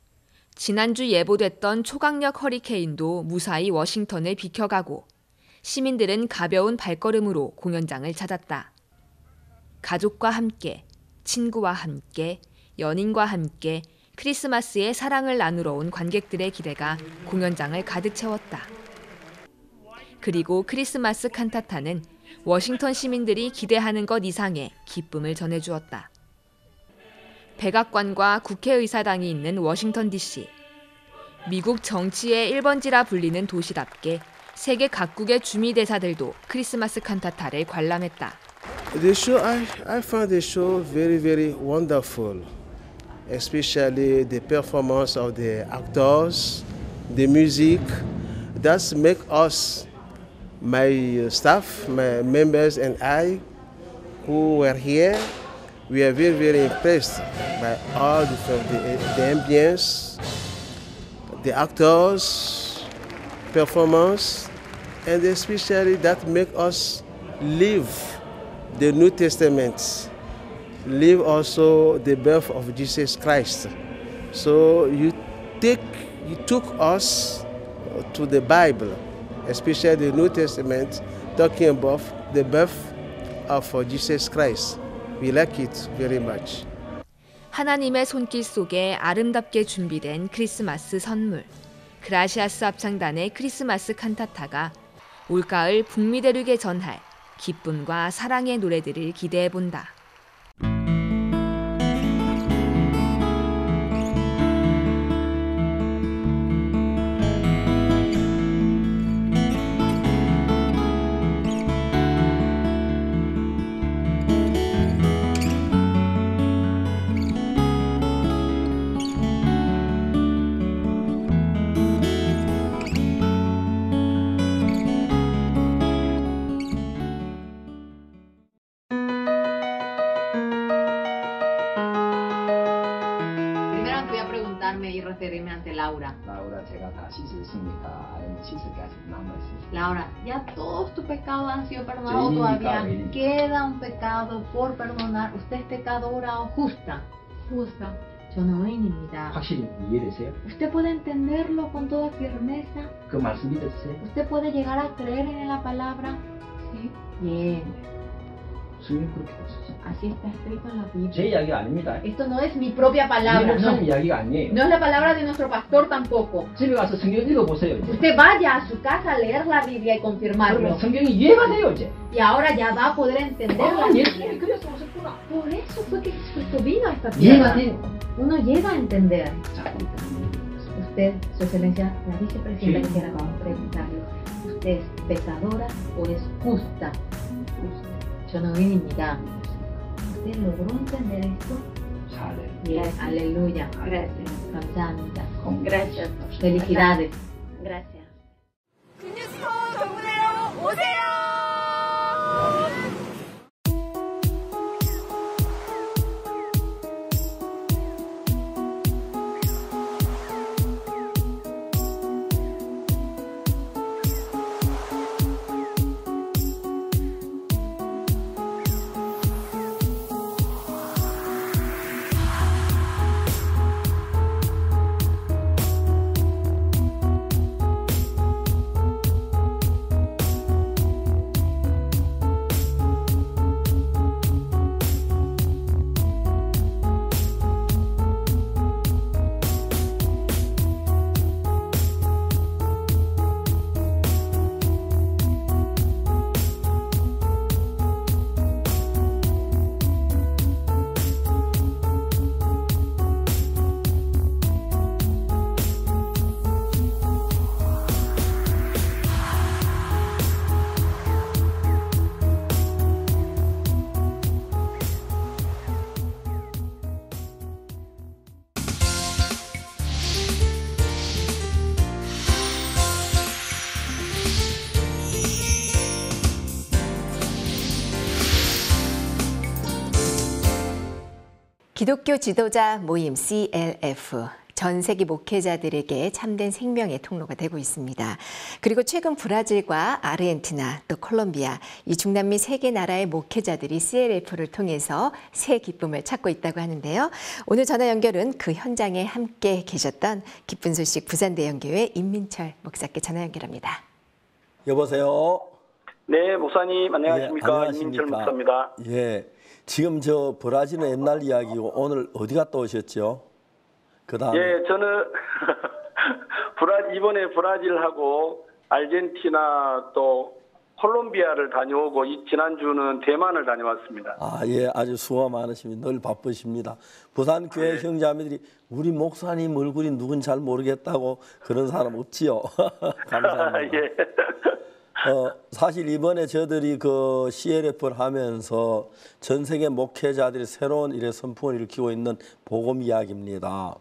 지난주 예보됐던 초강력 허리케인도 무사히 워싱턴을 비켜가고 시민들은 가벼운 발걸음으로 공연장을 찾았다. 가족과 함께, 친구와 함께, 연인과 함께 크리스마스의 사랑을 나누러 온 관객들의 기대가 공연장을 가득 채웠다. 그리고 크리스마스 칸타타는 워싱턴 시민들이 기대하는 것 이상의 기쁨을 전해주었다. 백악관과 국회의사당이 있는 워싱턴 DC. 미국 정치의 1번지라 불리는 도시답게 세계 각국의 주미대사들도 크리스마스 칸타타를 관람했다. The show, I found the show very, very wonderful, especially the performance of the actors, the music. That's make us, my staff, my members and I, who were here, we are very, very impressed by all the ambience, the actors, performance, and especially that make us live the New Testament, live also the birth of Jesus Christ. So you took us to the Bible, especially the New Testament, talking about the birth of Jesus Christ. We like it very much. 하나님의 손길 속에 아름답게 준비된 크리스마스 선물. 그라시아스 합창단의 크리스마스 칸타타가 올가을 북미 대륙에 전할 기쁨과 사랑의 노래들을 기대해 본다. y referirme ante Laura. Laura, 제가 다 씻었습니까? 아니면 씻을 게 아직 남아 있습니까? Laura, ¿ya todos tus pecados han sido perdonados o todavía queda un pecado por perdonar? ¿Usted es pecadora o justa? Justa. 저는 의인입니다. 확실히 이해되세요? Usted puede entenderlo con toda firmeza. 그 말씀 믿으세요? Usted puede llegar a creer en la palabra. Sí. Bien. 성경 그렇게 보셨어요? Así está escrito en la Biblia. 제 이야기가 아닙니다. Esto no es mi propia palabra. 목사님 No. 이야기가 아니에요. No es la palabra de nuestro pastor tampoco. 집에 가서 성경 읽어보세요. 이제. Usted vaya a su casa a leer la Biblia y 그러면 confirmarlo. 성경이 이해가 돼요 이제. Y ahora ya va a poder entender la 예수님이 Biblia. 그래서 오셨구나. Por eso fue que Jesucristo vino a esta 이해가 tierra. 돼요. Uno llega a entender. 자, 우리 Usted, Su Excelencia, la vicepresidenta, quisiera vamos a preguntarle. ¿Usted es pecadora o es justa? 저는 의인입니다. ¿Usted logró entender esto? Yes, aleluya. Gracias. 감사합니다. Gracias. Felicidades. Gracias. 금융스토어 정문으로 오세요. 기독교 지도자 모임 CLF. 전 세계 목회자들에게 참된 생명의 통로가 되고 있습니다. 그리고 최근 브라질과 아르헨티나 또 콜롬비아 이 중남미 세 개 나라의 목회자들이 CLF를 통해서 새 기쁨을 찾고 있다고 하는데요. 오늘 전화 연결은 그 현장에 함께 계셨던 기쁜 소식 부산대형교회 임민철 목사께 전화 연결합니다. 여보세요. 네, 목사님 안녕하십니까? 예, 안녕하십니까? 임민철 목사입니다. 예, 지금 저 브라질은 옛날 이야기고 오늘 어디 갔다 오셨죠? 그다음에 예, 저는 이번에 브라질하고 아르헨티나 또 콜롬비아를 다녀오고 지난주는 대만을 다녀왔습니다. 아, 예, 아주 수고 많으십니다. 늘 바쁘십니다. 부산교회 형제자매들이 우리 목사님 얼굴이 누군지 잘 모르겠다고 그런 사람 없지요. 감사합니다. 예. 사실 이번에 저들이 그 CLF를 하면서 전 세계 목회자들이 새로운 일의 선풍을 일으키고 있는 복음 이야기입니다.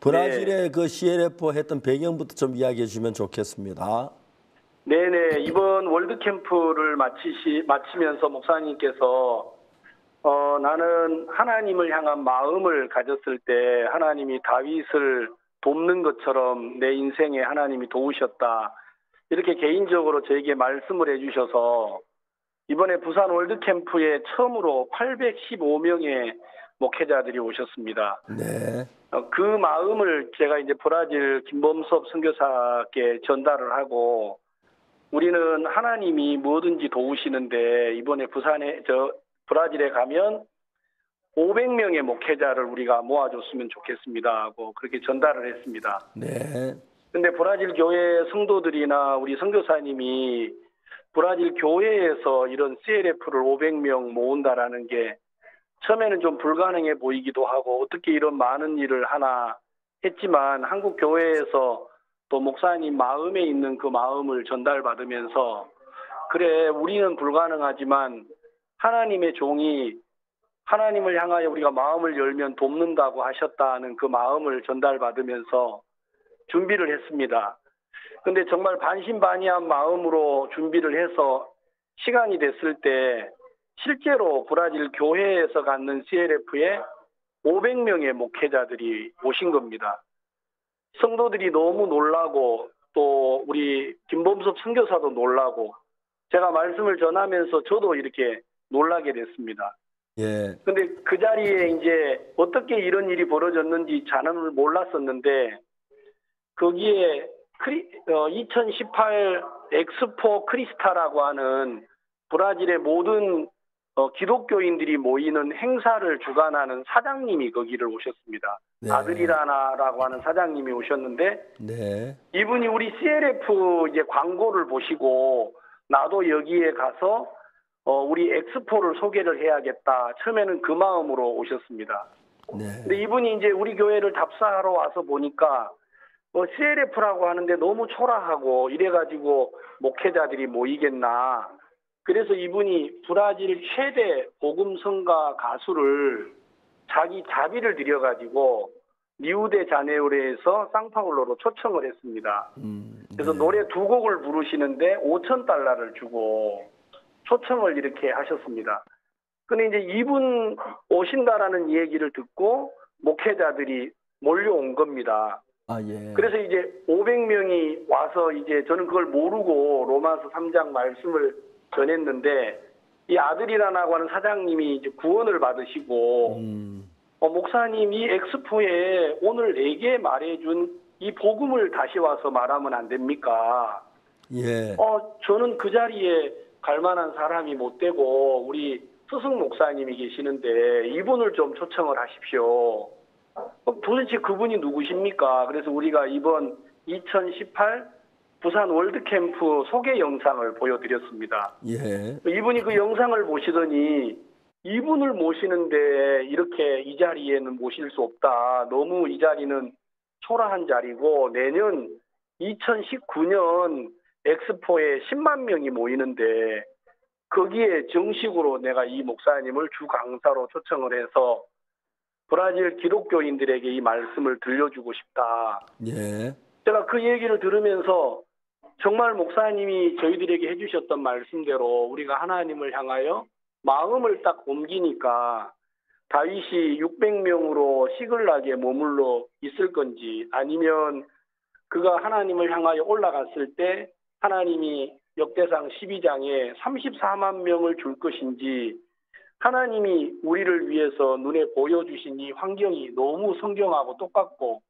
브라질의 그 CLF 했던 배경부터 좀 이야기해 주면 좋겠습니다. 네네, 이번 월드 캠프를 마치면서 목사님께서 나는 하나님을 향한 마음을 가졌을 때 하나님이 다윗을 돕는 것처럼 내 인생에 하나님이 도우셨다. 이렇게 개인적으로 저에게 말씀을 해주셔서 이번에 부산 월드 캠프에 처음으로 815명의 목회자들이 오셨습니다. 네. 그 마음을 제가 이제 브라질 김범섭 선교사께 전달을 하고 우리는 하나님이 뭐든지 도우시는데 이번에 브라질에 가면 500명의 목회자를 우리가 모아줬으면 좋겠습니다 하고 그렇게 전달을 했습니다. 네. 근데 브라질 교회 성도들이나 우리 선교사님이 브라질 교회에서 이런 CLF를 500명 모은다라는 게 처음에는 좀 불가능해 보이기도 하고 어떻게 이런 많은 일을 하나 했지만 한국 교회에서 또 목사님 마음에 있는 그 마음을 전달받으면서 그래 우리는 불가능하지만 하나님의 종이 하나님을 향하여 우리가 마음을 열면 돕는다고 하셨다는 그 마음을 전달받으면서 준비를 했습니다. 근데 정말 반신반의한 마음으로 준비를 해서 시간이 됐을 때 실제로 브라질 교회에서 갖는 CLF에 500명의 목회자들이 오신 겁니다. 성도들이 너무 놀라고 또 우리 김범섭 선교사도 놀라고 제가 말씀을 전하면서 저도 이렇게 놀라게 됐습니다. 예. 근데 그 자리에 이제 어떻게 이런 일이 벌어졌는지 저는 몰랐었는데 거기에 2018 엑스포 크리스타라고 하는 브라질의 모든 기독교인들이 모이는 행사를 주관하는 사장님이 거기를 오셨습니다. 네. 아드리라나라고 하는 사장님이 오셨는데 네. 이분이 우리 CLF 이제 광고를 보시고 나도 여기에 가서 우리 엑스포를 소개를 해야겠다. 처음에는 그 마음으로 오셨습니다. 네. 근데 이분이 이제 우리 교회를 답사하러 와서 보니까 CLF라고 하는데 너무 초라하고 이래가지고 목회자들이 모이겠나. 그래서 이분이 브라질 최대 복음성가 가수를 자기 자비를 들여가지고 리우데자네이루에서 상파울로로 초청을 했습니다. 그래서 노래 2곡을 부르시는데 $5,000를 주고 초청을 이렇게 하셨습니다. 근데 이제 이분 오신다라는 얘기를 듣고 목회자들이 몰려온 겁니다. 아, 예. 그래서 이제 500명이 와서 이제 저는 그걸 모르고 로마서 3장 말씀을 전했는데 이 아들이라고 하는 사장님이 이제 구원을 받으시고 목사님 이 엑스포에 오늘 내게 말해준 이 복음을 다시 와서 말하면 안 됩니까? 예. 저는 그 자리에 갈 만한 사람이 못 되고 우리 스승 목사님이 계시는데 이분을 좀 초청을 하십시오. 도대체 그분이 누구십니까? 그래서 우리가 이번 2018 부산 월드캠프 소개 영상을 보여드렸습니다. 예. 이분이 그 영상을 보시더니 이분을 모시는데 이렇게 이 자리에는 모실 수 없다. 너무 이 자리는 초라한 자리고 내년 2019년 엑스포에 10만 명이 모이는데 거기에 정식으로 내가 이 목사님을 주 강사로 초청을 해서 브라질 기독교인들에게 이 말씀을 들려주고 싶다. 예. 제가 그 얘기를 들으면서 정말 목사님이 저희들에게 해주셨던 말씀대로 우리가 하나님을 향하여 마음을 딱 옮기니까 다윗이 600명으로 시글락에 머물러 있을 건지 아니면 그가 하나님을 향하여 올라갔을 때 하나님이 역대상 12장에 34만 명을 줄 것인지 하나님이 우리를 위해서 눈에 보여주신 이 환경이 너무 성경하고 똑같고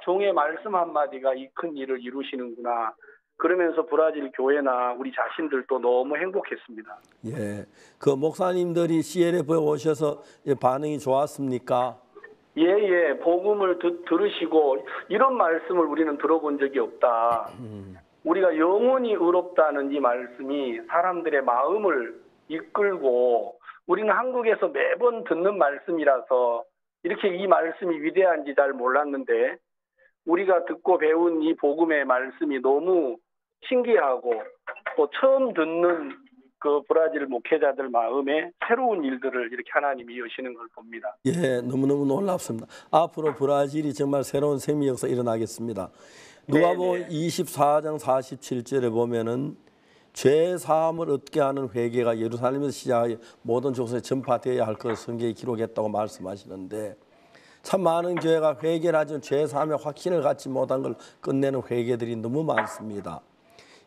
종의 말씀 한마디가 이 큰 일을 이루시는구나. 그러면서 브라질 교회나 우리 자신들도 너무 행복했습니다. 예, 그 목사님들이 CLF에 오셔서 반응이 좋았습니까? 예, 복음을 들으시고 이런 말씀을 우리는 들어본 적이 없다. 우리가 영원히 의롭다는 이 말씀이 사람들의 마음을 이끌고 우리는 한국에서 매번 듣는 말씀이라서 이렇게 이 말씀이 위대한지 잘 몰랐는데 우리가 듣고 배운 이 복음의 말씀이 너무 신기하고 또 처음 듣는 그 브라질 목회자들 마음에 새로운 일들을 이렇게 하나님이 여시는 걸 봅니다. 예, 너무너무 놀랍습니다. 앞으로 브라질이 정말 새로운 생명 역사 일어나겠습니다. 누가복음 24장 47절에 보면은 죄 사함을 얻게 하는 회개가 예루살렘에서 시작하여 모든 족속에 전파되어야 할 것을 성경에 기록했다고 말씀하시는데 참 많은 교회가 회개를 하지만 죄 사함의 확신을 갖지 못한 걸 끝내는 회개들이 너무 많습니다.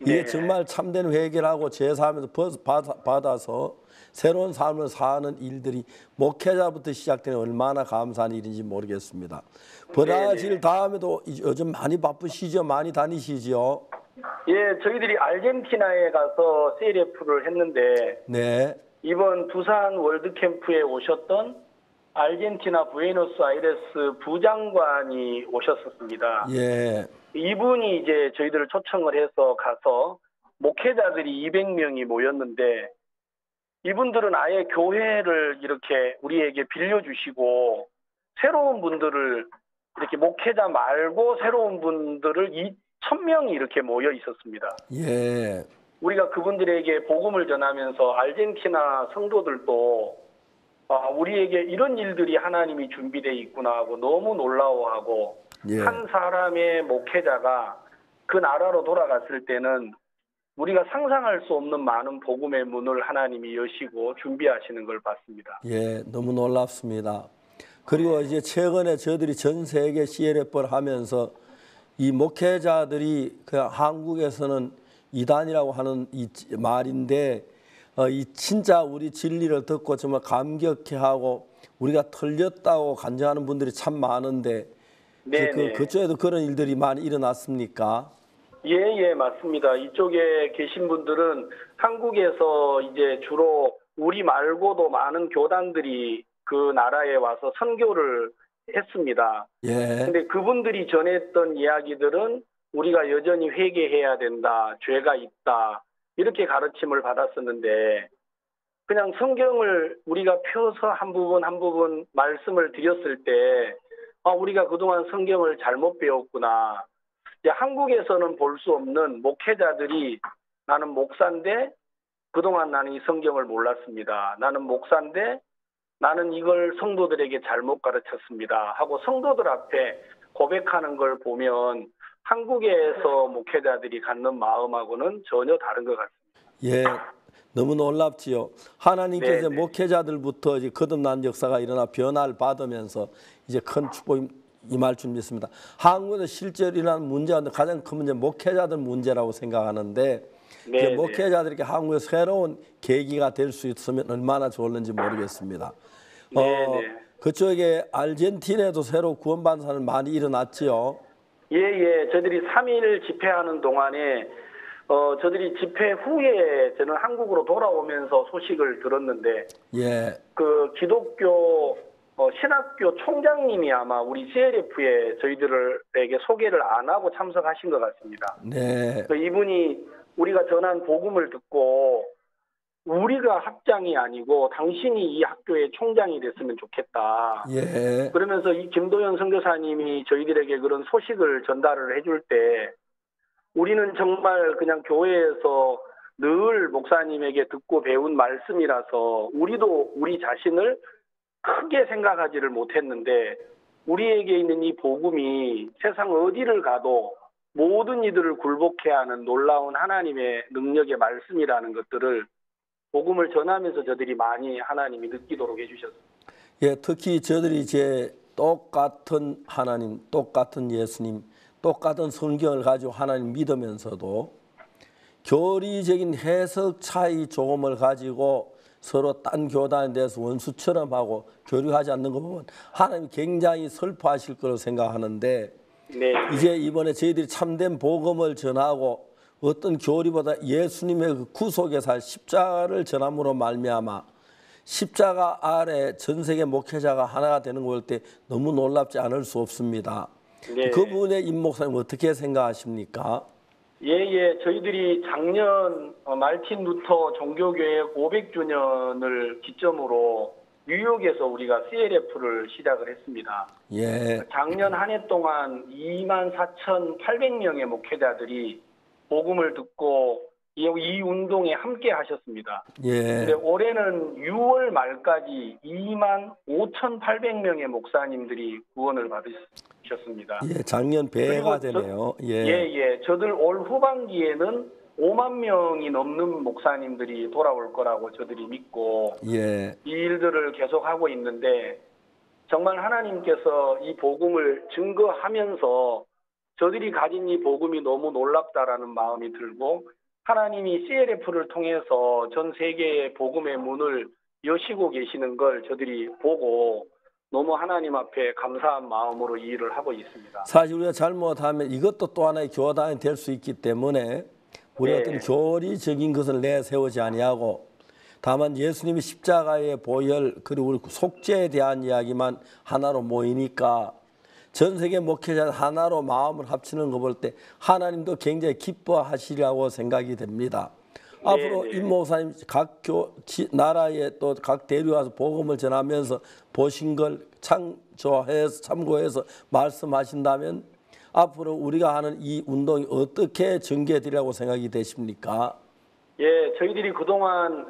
이게 정말 참된 회개를 하고 죄 사함에서 받아서 새로운 삶을 사는 일들이 목회자부터 시작되는 얼마나 감사한 일인지 모르겠습니다. 브라질 다음에도 요즘 많이 바쁘시죠? 많이 다니시죠? 예, 저희들이 아르헨티나에 가서 CLF를 했는데 네. 이번 부산 월드캠프에 오셨던 아르헨티나 부에노스아이레스 부장관이 오셨었습니다. 예. 이분이 이제 저희들을 초청을 해서 가서 목회자들이 200명이 모였는데 이분들은 아예 교회를 이렇게 우리에게 빌려주시고 새로운 분들을 이렇게 목회자 말고 새로운 분들을 2,000명이 이렇게 모여 있었습니다. 예. 우리가 그분들에게 복음을 전하면서 아르헨티나 성도들도 우리에게 이런 일들이 하나님이 준비되어 있구나 하고 너무 놀라워하고 예. 한 사람의 목회자가 그 나라로 돌아갔을 때는 우리가 상상할 수 없는 많은 복음의 문을 하나님이 여시고 준비하시는 걸 봤습니다. 예, 너무 놀랍습니다. 그리고 이제 최근에 저희들이 전 세계 CLF를 하면서 이 목회자들이 그 한국에서는 이단이라고 하는 이 말인데 이 진짜 우리 진리를 듣고 정말 감격해하고 우리가 틀렸다고 간증하는 분들이 참 많은데 그쪽에도 그런 일들이 많이 일어났습니까? 예, 맞습니다. 이쪽에 계신 분들은 한국에서 이제 주로 우리 말고도 많은 교단들이 그 나라에 와서 선교를 했습니다. 예. 근데 그분들이 전했던 이야기들은 우리가 여전히 회개해야 된다, 죄가 있다, 이렇게 가르침을 받았었는데, 그냥 성경을 우리가 펴서 한 부분 한 부분 말씀을 드렸을 때, 우리가 그동안 성경을 잘못 배웠구나. 이제 한국에서는 볼 수 없는 목회자들이 나는 목사인데 그동안 나는 이 성경을 몰랐습니다. 나는 목사인데 나는 이걸 성도들에게 잘못 가르쳤습니다. 하고 성도들 앞에 고백하는 걸 보면 한국에서 목회자들이 갖는 마음하고는 전혀 다른 것 같습니다. 예, 너무 놀랍지요. 하나님께서 목회자들부터 이제 거듭난 역사가 일어나 변화를 받으면서 이제 큰 축복이 임할 줄 믿습니다. 한국에서 실제로 일어나는 문제가 가장 큰 문제는 목회자들 문제라고 생각하는데 목회자들에게 한국에서 새로운 계기가 될 수 있으면 얼마나 좋을는지 모르겠습니다. 그쪽에 아르헨티나에도 새로 구원받는 사람 많이 일어났지요. 예. 저희들이 3일 집회하는 동안에 저들이 집회 후에 저는 한국으로 돌아오면서 소식을 들었는데 그 기독교 신학교 총장님이 아마 우리 CLF에 저희들에게 소개를 안 하고 참석하신 것 같습니다. 이분이 우리가 전한 복음을 듣고 우리가 학장이 아니고 당신이 이 학교의 총장이 됐으면 좋겠다. 그러면서 이 김도현 선교사님이 저희들에게 그런 소식을 전달을 해줄 때 우리는 정말 그냥 교회에서 늘 목사님에게 듣고 배운 말씀이라서 우리도 우리 자신을 크게 생각하지를 못했는데 우리에게 있는 이 복음이 세상 어디를 가도 모든 이들을 굴복해 하는 놀라운 하나님의 능력의 말씀이라는 것들을 복음을 전하면서 저들이 많이 하나님이 느끼도록 해주셨습니다. 예, 특히 저들이 이제 똑같은 하나님, 똑같은 예수님, 똑같은 성경을 가지고 하나님 믿으면서도 교리적인 해석 차이 조금을 가지고 서로 딴 교단에 대해서 원수처럼 하고 교류하지 않는 거 보면 하나님이 굉장히 슬퍼하실 거라고 생각하는데 이제 이번에 저희들이 참된 복음을 전하고 어떤 교리보다 예수님의 그 구속의 살 십자가를 전함으로 말미암아 십자가 아래 전 세계 목회자가 하나가 되는 걸 볼 때 너무 놀랍지 않을 수 없습니다. 그 부분에 임 목사님 어떻게 생각하십니까? 저희들이 작년 말틴 루터 종교교회 500주년을 기점으로 뉴욕에서 우리가 CLF를 시작을 했습니다. 작년 한 해 동안 24,800명의 목회자들이 복음을 듣고 이 운동에 함께 하셨습니다. 근데 올해는 6월 말까지 25,800명의 목사님들이 구원을 받으셨습니다. 작년 배가 되네요. 저들 올 후반기에는 5만 명이 넘는 목사님들이 돌아올 거라고 저들이 믿고 이 일들을 계속하고 있는데 정말 하나님께서 이 복음을 증거하면서 저들이 가진 이 복음이 너무 놀랍다라는 마음이 들고 하나님이 CLF를 통해서 전 세계의 복음의 문을 여시고 계시는 걸 저들이 보고 너무 하나님 앞에 감사한 마음으로 이 일을 하고 있습니다. 사실 우리가 잘못하면 이것도 또 하나의 교단이 될 수 있기 때문에 우리가 어떤 교리적인 것을 내세우지 아니하고 다만 예수님이 십자가의 보혈 그리고 우리 속죄에 대한 이야기만 하나로 모이니까 전 세계 목회자 하나로 마음을 합치는 거 볼 때 하나님도 굉장히 기뻐하시리라고 생각이 됩니다. 앞으로 임 목사님 각 나라에 또 각 대륙 와서 복음을 전하면서 보신 걸 참고해서 말씀하신다면 앞으로 우리가 하는 이 운동이 어떻게 전개되리라고 생각이 되십니까? 저희들이 그동안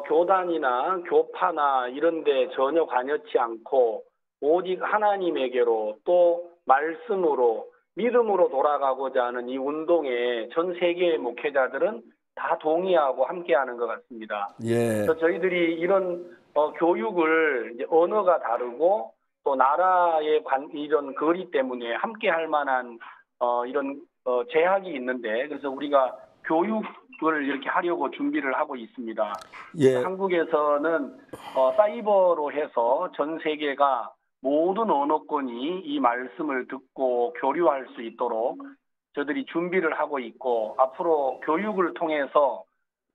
교단이나 교파나 이런 데 전혀 관여치 않고 오직 하나님에게로 또 말씀으로 믿음으로 돌아가고자 하는 이 운동에 전 세계의 목회자들은 다 동의하고 함께하는 것 같습니다. 그래서 저희들이 이런 교육을 이제 언어가 다르고 또 나라의 이런 거리 때문에 함께할 만한 이런 제약이 있는데 그래서 우리가 교육 그걸 이렇게 하려고 준비를 하고 있습니다. 예. 한국에서는 사이버로 해서 전 세계가 모든 언어권이 이 말씀을 듣고 교류할 수 있도록 저들이 준비를 하고 있고, 앞으로 교육을 통해서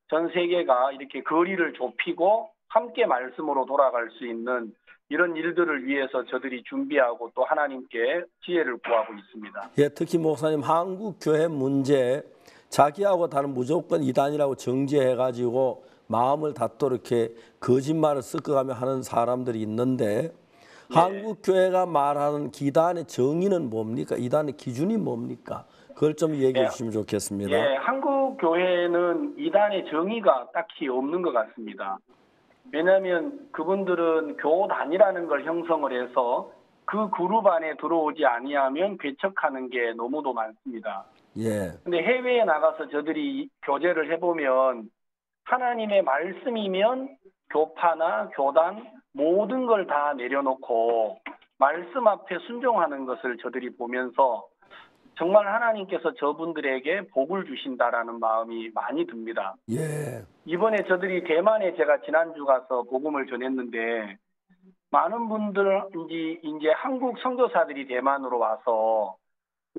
전 세계가 이렇게 거리를 좁히고 함께 말씀으로 돌아갈 수 있는 이런 일들을 위해서 저들이 준비하고 또 하나님께 지혜를 구하고 있습니다. 예, 특히 목사님, 한국 교회 문제 자기하고 다른 무조건 이단이라고 정죄해가지고 마음을 닫도록 이렇게 거짓말을 섞어가며 하는 사람들이 있는데, 한국 교회가 말하는 이단의 정의는 뭡니까? 이단의 기준이 뭡니까? 그걸 좀 얘기해 주시면 좋겠습니다. 예, 한국 교회는 이단의 정의가 딱히 없는 것 같습니다. 왜냐하면 그분들은 교단이라는 걸 형성을 해서 그 그룹 안에 들어오지 아니하면 배척하는 게 너무도 많습니다. 예. 근데 해외에 나가서 저들이 교제를 해보면 하나님의 말씀이면 교파나 교단 모든 걸 다 내려놓고 말씀 앞에 순종하는 것을 저들이 보면서 정말 하나님께서 저분들에게 복을 주신다라는 마음이 많이 듭니다. 예. 이번에 저들이 대만에 제가 지난주 가서 복음을 전했는데, 많은 분들이 이제 한국 선교사들이 대만으로 와서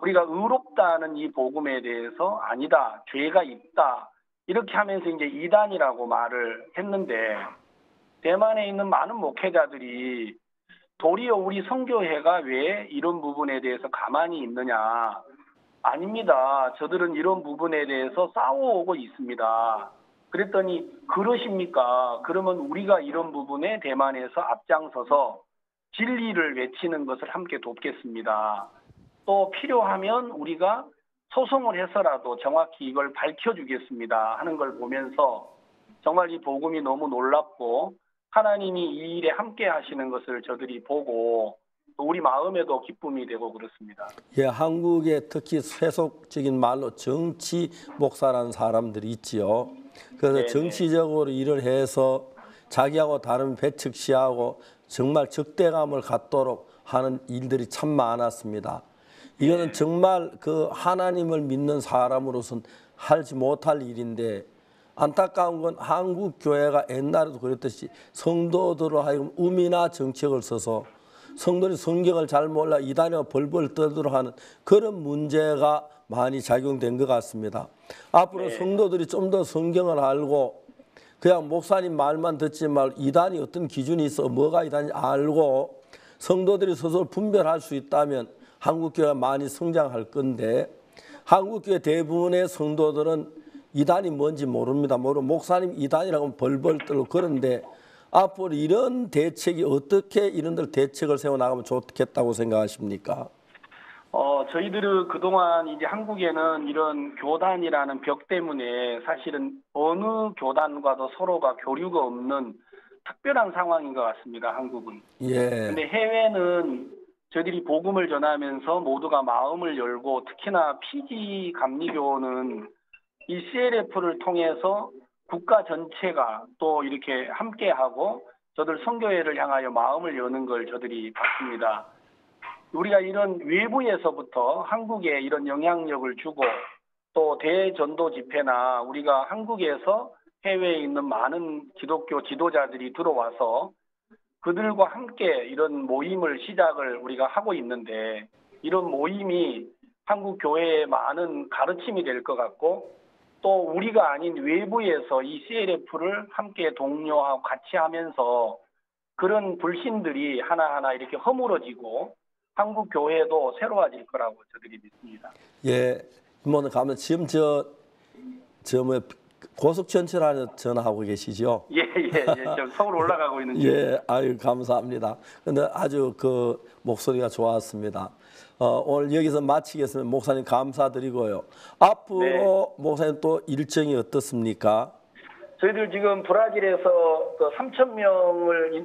우리가 의롭다는 이 복음에 대해서 아니다, 죄가 있다, 이렇게 하면서 이제 이단이라고 말을 했는데, 대만에 있는 많은 목회자들이 도리어 우리 선교회가 왜 이런 부분에 대해서 가만히 있느냐. 아닙니다. 저들은 이런 부분에 대해서 싸워오고 있습니다. 그랬더니 그러십니까? 그러면 우리가 이런 부분에 대만에서 앞장서서 진리를 외치는 것을 함께 돕겠습니다. 또 필요하면 우리가 소송을 해서라도 정확히 이걸 밝혀주겠습니다 하는 걸 보면서 정말 이 복음이 너무 놀랍고 하나님이 이 일에 함께 하시는 것을 저들이 보고 우리 마음에도 기쁨이 되고 그렇습니다. 예, 한국에 특히 세속적인 말로 정치 목사라는 사람들이 있지요. 그래서 네네. 정치적으로 일을 해서 자기하고 다른 배척시하고 정말 적대감을 갖도록 하는 일들이 참 많았습니다. 이거는 정말 그 하나님을 믿는 사람으로서는 하지 못할 일인데, 안타까운 건 한국 교회가 옛날에도 그랬듯이 성도들로 하여금 음이나 정책을 써서 성도들이 성경을 잘 몰라 이단이가 벌벌 떠들어 하는 그런 문제가 많이 작용된 것 같습니다. 앞으로 성도들이 좀 더 성경을 알고 그냥 목사님 말만 듣지 말고 이단이 어떤 기준이 있어 뭐가 이단인지 알고 성도들이 스스로 분별할 수 있다면 한국 교회가 많이 성장할 건데, 한국 교회 대부분의 성도들은 이단이 뭔지 모릅니다. 목사님 이단이라고 하면 벌벌 떨고 그런데 앞으로 이런 대책이 어떻게 이런들 대책을 세워나가면 좋겠다고 생각하십니까? 저희들은 그동안 이제 한국에는 이런 교단이라는 벽 때문에 사실은 어느 교단과도 서로가 교류가 없는 특별한 상황인 것 같습니다. 한국은. 예. 근데 해외는 저희들이 복음을 전하면서 모두가 마음을 열고, 특히나 피지 감리교는 이 CLF를 통해서 국가 전체가 또 이렇게 함께하고 저들 선교회를 향하여 마음을 여는 걸 저들이 봤습니다. 우리가 이런 외부에서부터 한국에 이런 영향력을 주고 또 대전도 집회나 우리가 한국에서 해외에 있는 많은 기독교 지도자들이 들어와서 그들과 함께 이런 모임을 시작을 우리가 하고 있는데, 이런 모임이 한국 교회에 많은 가르침이 될 것 같고, 또 우리가 아닌 외부에서 이 CLF를 함께 독려하고 같이 하면서 그런 불신들이 하나하나 이렇게 허물어지고 한국 교회도 새로워질 거라고 저들이 믿습니다. 예, 이모는 가면 지금 뭐 고속전철 전화하고 계시죠? 예. 지금 서울 올라가고 있는 중. 예, 아유 감사합니다. 근데 아주 그 목소리가 좋았습니다. 오늘 여기서 마치겠습니다. 목사님 감사드리고요. 앞으로 목사님 또 일정이 어떻습니까? 저희들 지금 브라질에서 그 3,000명을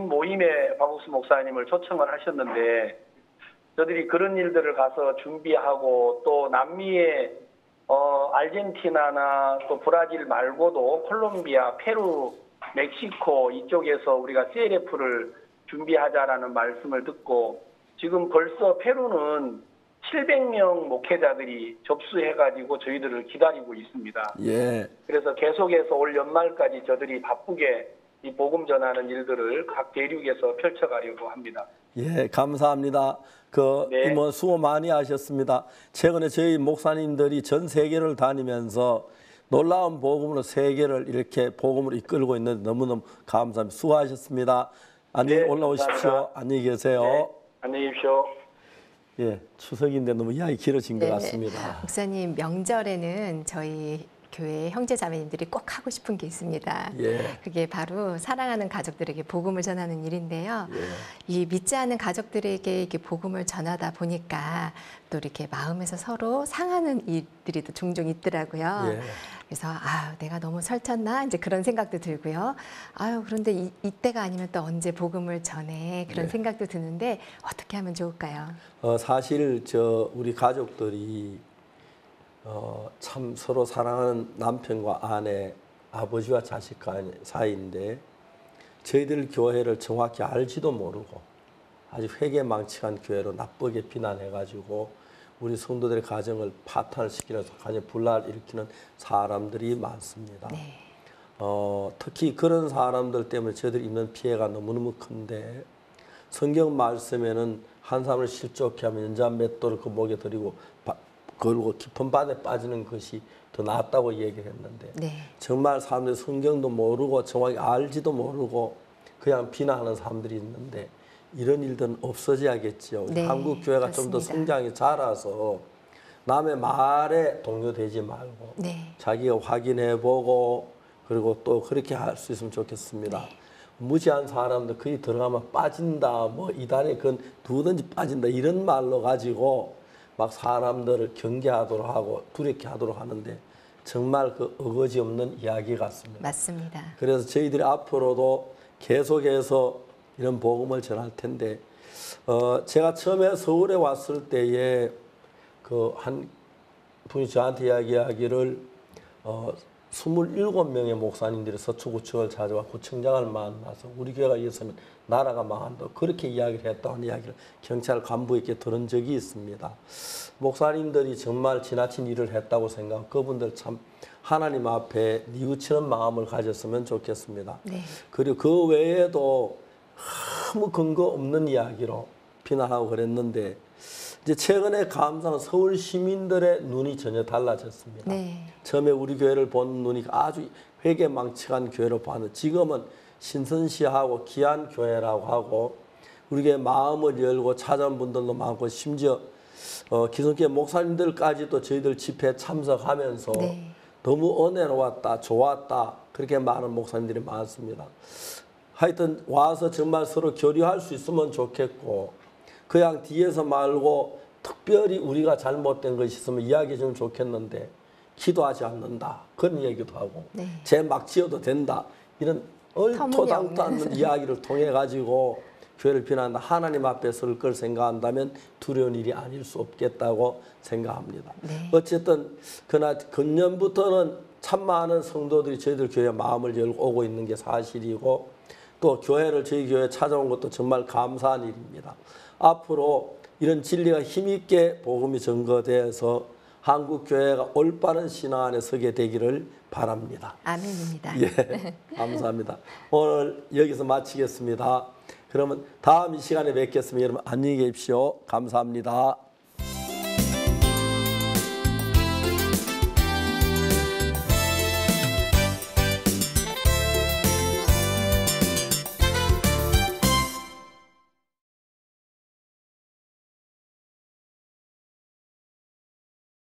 모임에 박옥수 목사님을 초청을 하셨는데, 저희들이 그런 일들을 가서 준비하고, 또 남미의 아르헨티나나 또 브라질 말고도 콜롬비아, 페루, 멕시코 이쪽에서 우리가 CLF를 준비하자라는 말씀을 듣고, 지금 벌써 페루는 700명 목회자들이 접수해가지고 저희들을 기다리고 있습니다. 예. 그래서 계속해서 올 연말까지 저들이 바쁘게 이 복음 전하는 일들을 각 대륙에서 펼쳐가려고 합니다. 예, 감사합니다. 네. 뭐 수고 많이 하셨습니다. 최근에 저희 목사님들이 전 세계를 다니면서 놀라운 복음으로 세계를 이렇게 복음으로 이끌고 있는데 너무너무 감사합니다. 수고하셨습니다. 안녕히 네, 올라오십시오. 감사합니다. 안녕히 계세요. 네, 안녕히 계십시오. 예, 추석인데 너무 이야기 길어진 것 같습니다. 목사님, 명절에는 저희 교회 형제 자매님들이 꼭 하고 싶은 게 있습니다. 예. 그게 바로 사랑하는 가족들에게 복음을 전하는 일인데요. 이 믿지 않는 가족들에게 이렇게 복음을 전하다 보니까 또 이렇게 마음에서 서로 상하는 일들이 또 종종 있더라고요. 그래서 내가 너무 설쳤나 이제 그런 생각도 들고요. 그런데 이때가 아니면 또 언제 복음을 전해 그런 생각도 드는데 어떻게 하면 좋을까요? 사실 우리 가족들이 참 서로 사랑하는 남편과 아내, 아버지와 자식 사이인데 저희들 교회를 정확히 알지도 모르고 아주 회개망측한 교회로 나쁘게 비난해가지고 우리 성도들의 가정을 파탄을 시키면서 가정 분란을 일으키는 사람들이 많습니다. 특히 그런 사람들 때문에 저희들이 입는 피해가 너무너무 큰데 성경 말씀에는 한 사람을 실족해 하면 연잔 맷돌을 그 목에 들이고 걸고 깊은 바다에 빠지는 것이 더 낫다고 얘기를 했는데 정말 사람들이 성경도 모르고 정확히 알지도 모르고 그냥 비난하는 사람들이 있는데 이런 일들은 없어져야겠죠. 한국 교회가 좀 더 성장이 자라서 남의 말에 동요되지 말고 자기가 확인해보고 그리고 또 그렇게 할 수 있으면 좋겠습니다. 무지한 사람들 거기 들어가면 빠진다, 뭐 이단에 그건 누구든지 빠진다 이런 말로 가지고 막 사람들을 경계하도록 하고 두렵게 하도록 하는데 정말 그 어거지 없는 이야기 같습니다. 맞습니다. 그래서 저희들이 앞으로도 계속해서 이런 복음을 전할 텐데 제가 처음에 서울에 왔을 때에 한 분이 저한테 이야기하기를 27명의 목사님들이 서초구청을 찾아와 구청장을 만나서 우리 교회가 이어서면 나라가 망한다 그렇게 이야기를 했다는 이야기를 경찰 간부에게 들은 적이 있습니다. 목사님들이 정말 지나친 일을 했다고 생각하고 그분들 참 하나님 앞에 뉘우치는 마음을 가졌으면 좋겠습니다. 그리고 그 외에도 아무 근거 없는 이야기로 비난하고 그랬는데 이제 최근에 감사는 서울 시민들의 눈이 전혀 달라졌습니다. 처음에 우리 교회를 본 눈이 아주 회개망측한 교회로 봤는데 지금은 신선시하고 귀한 교회라고 하고 우리 교회 마음을 열고 찾아온 분들도 많고 심지어 기성교회 목사님들까지도 저희들 집회에 참석하면서 너무 은혜로웠다, 좋았다 그렇게 많은 목사님들이 많습니다. 하여튼 와서 정말 서로 교류할 수 있으면 좋겠고 그냥 뒤에서 말고 특별히 우리가 잘못된 것이 있으면 이야기해 주면 좋겠는데 기도하지 않는다 그런 얘기도 하고 죄 막 지어도 된다 이런 얼토당토 않는 이야기를 통해 가지고 교회를 비난한다. 하나님 앞에 설 걸 생각한다면 두려운 일이 아닐 수 없겠다고 생각합니다. 어쨌든 그러나 금년부터는 참 많은 성도들이 저희들 교회에 마음을 열고 오고 있는 게 사실이고 또 교회를 저희 교회에 찾아온 것도 정말 감사한 일입니다. 앞으로 이런 진리가 힘있게 복음이 전거돼서 한국 교회가 올바른 신앙 안에 서게 되기를 바랍니다. 아멘입니다. 예, 감사합니다. 오늘 여기서 마치겠습니다. 그러면 다음 이 시간에 뵙겠습니다. 여러분 안녕히 계십시오. 감사합니다.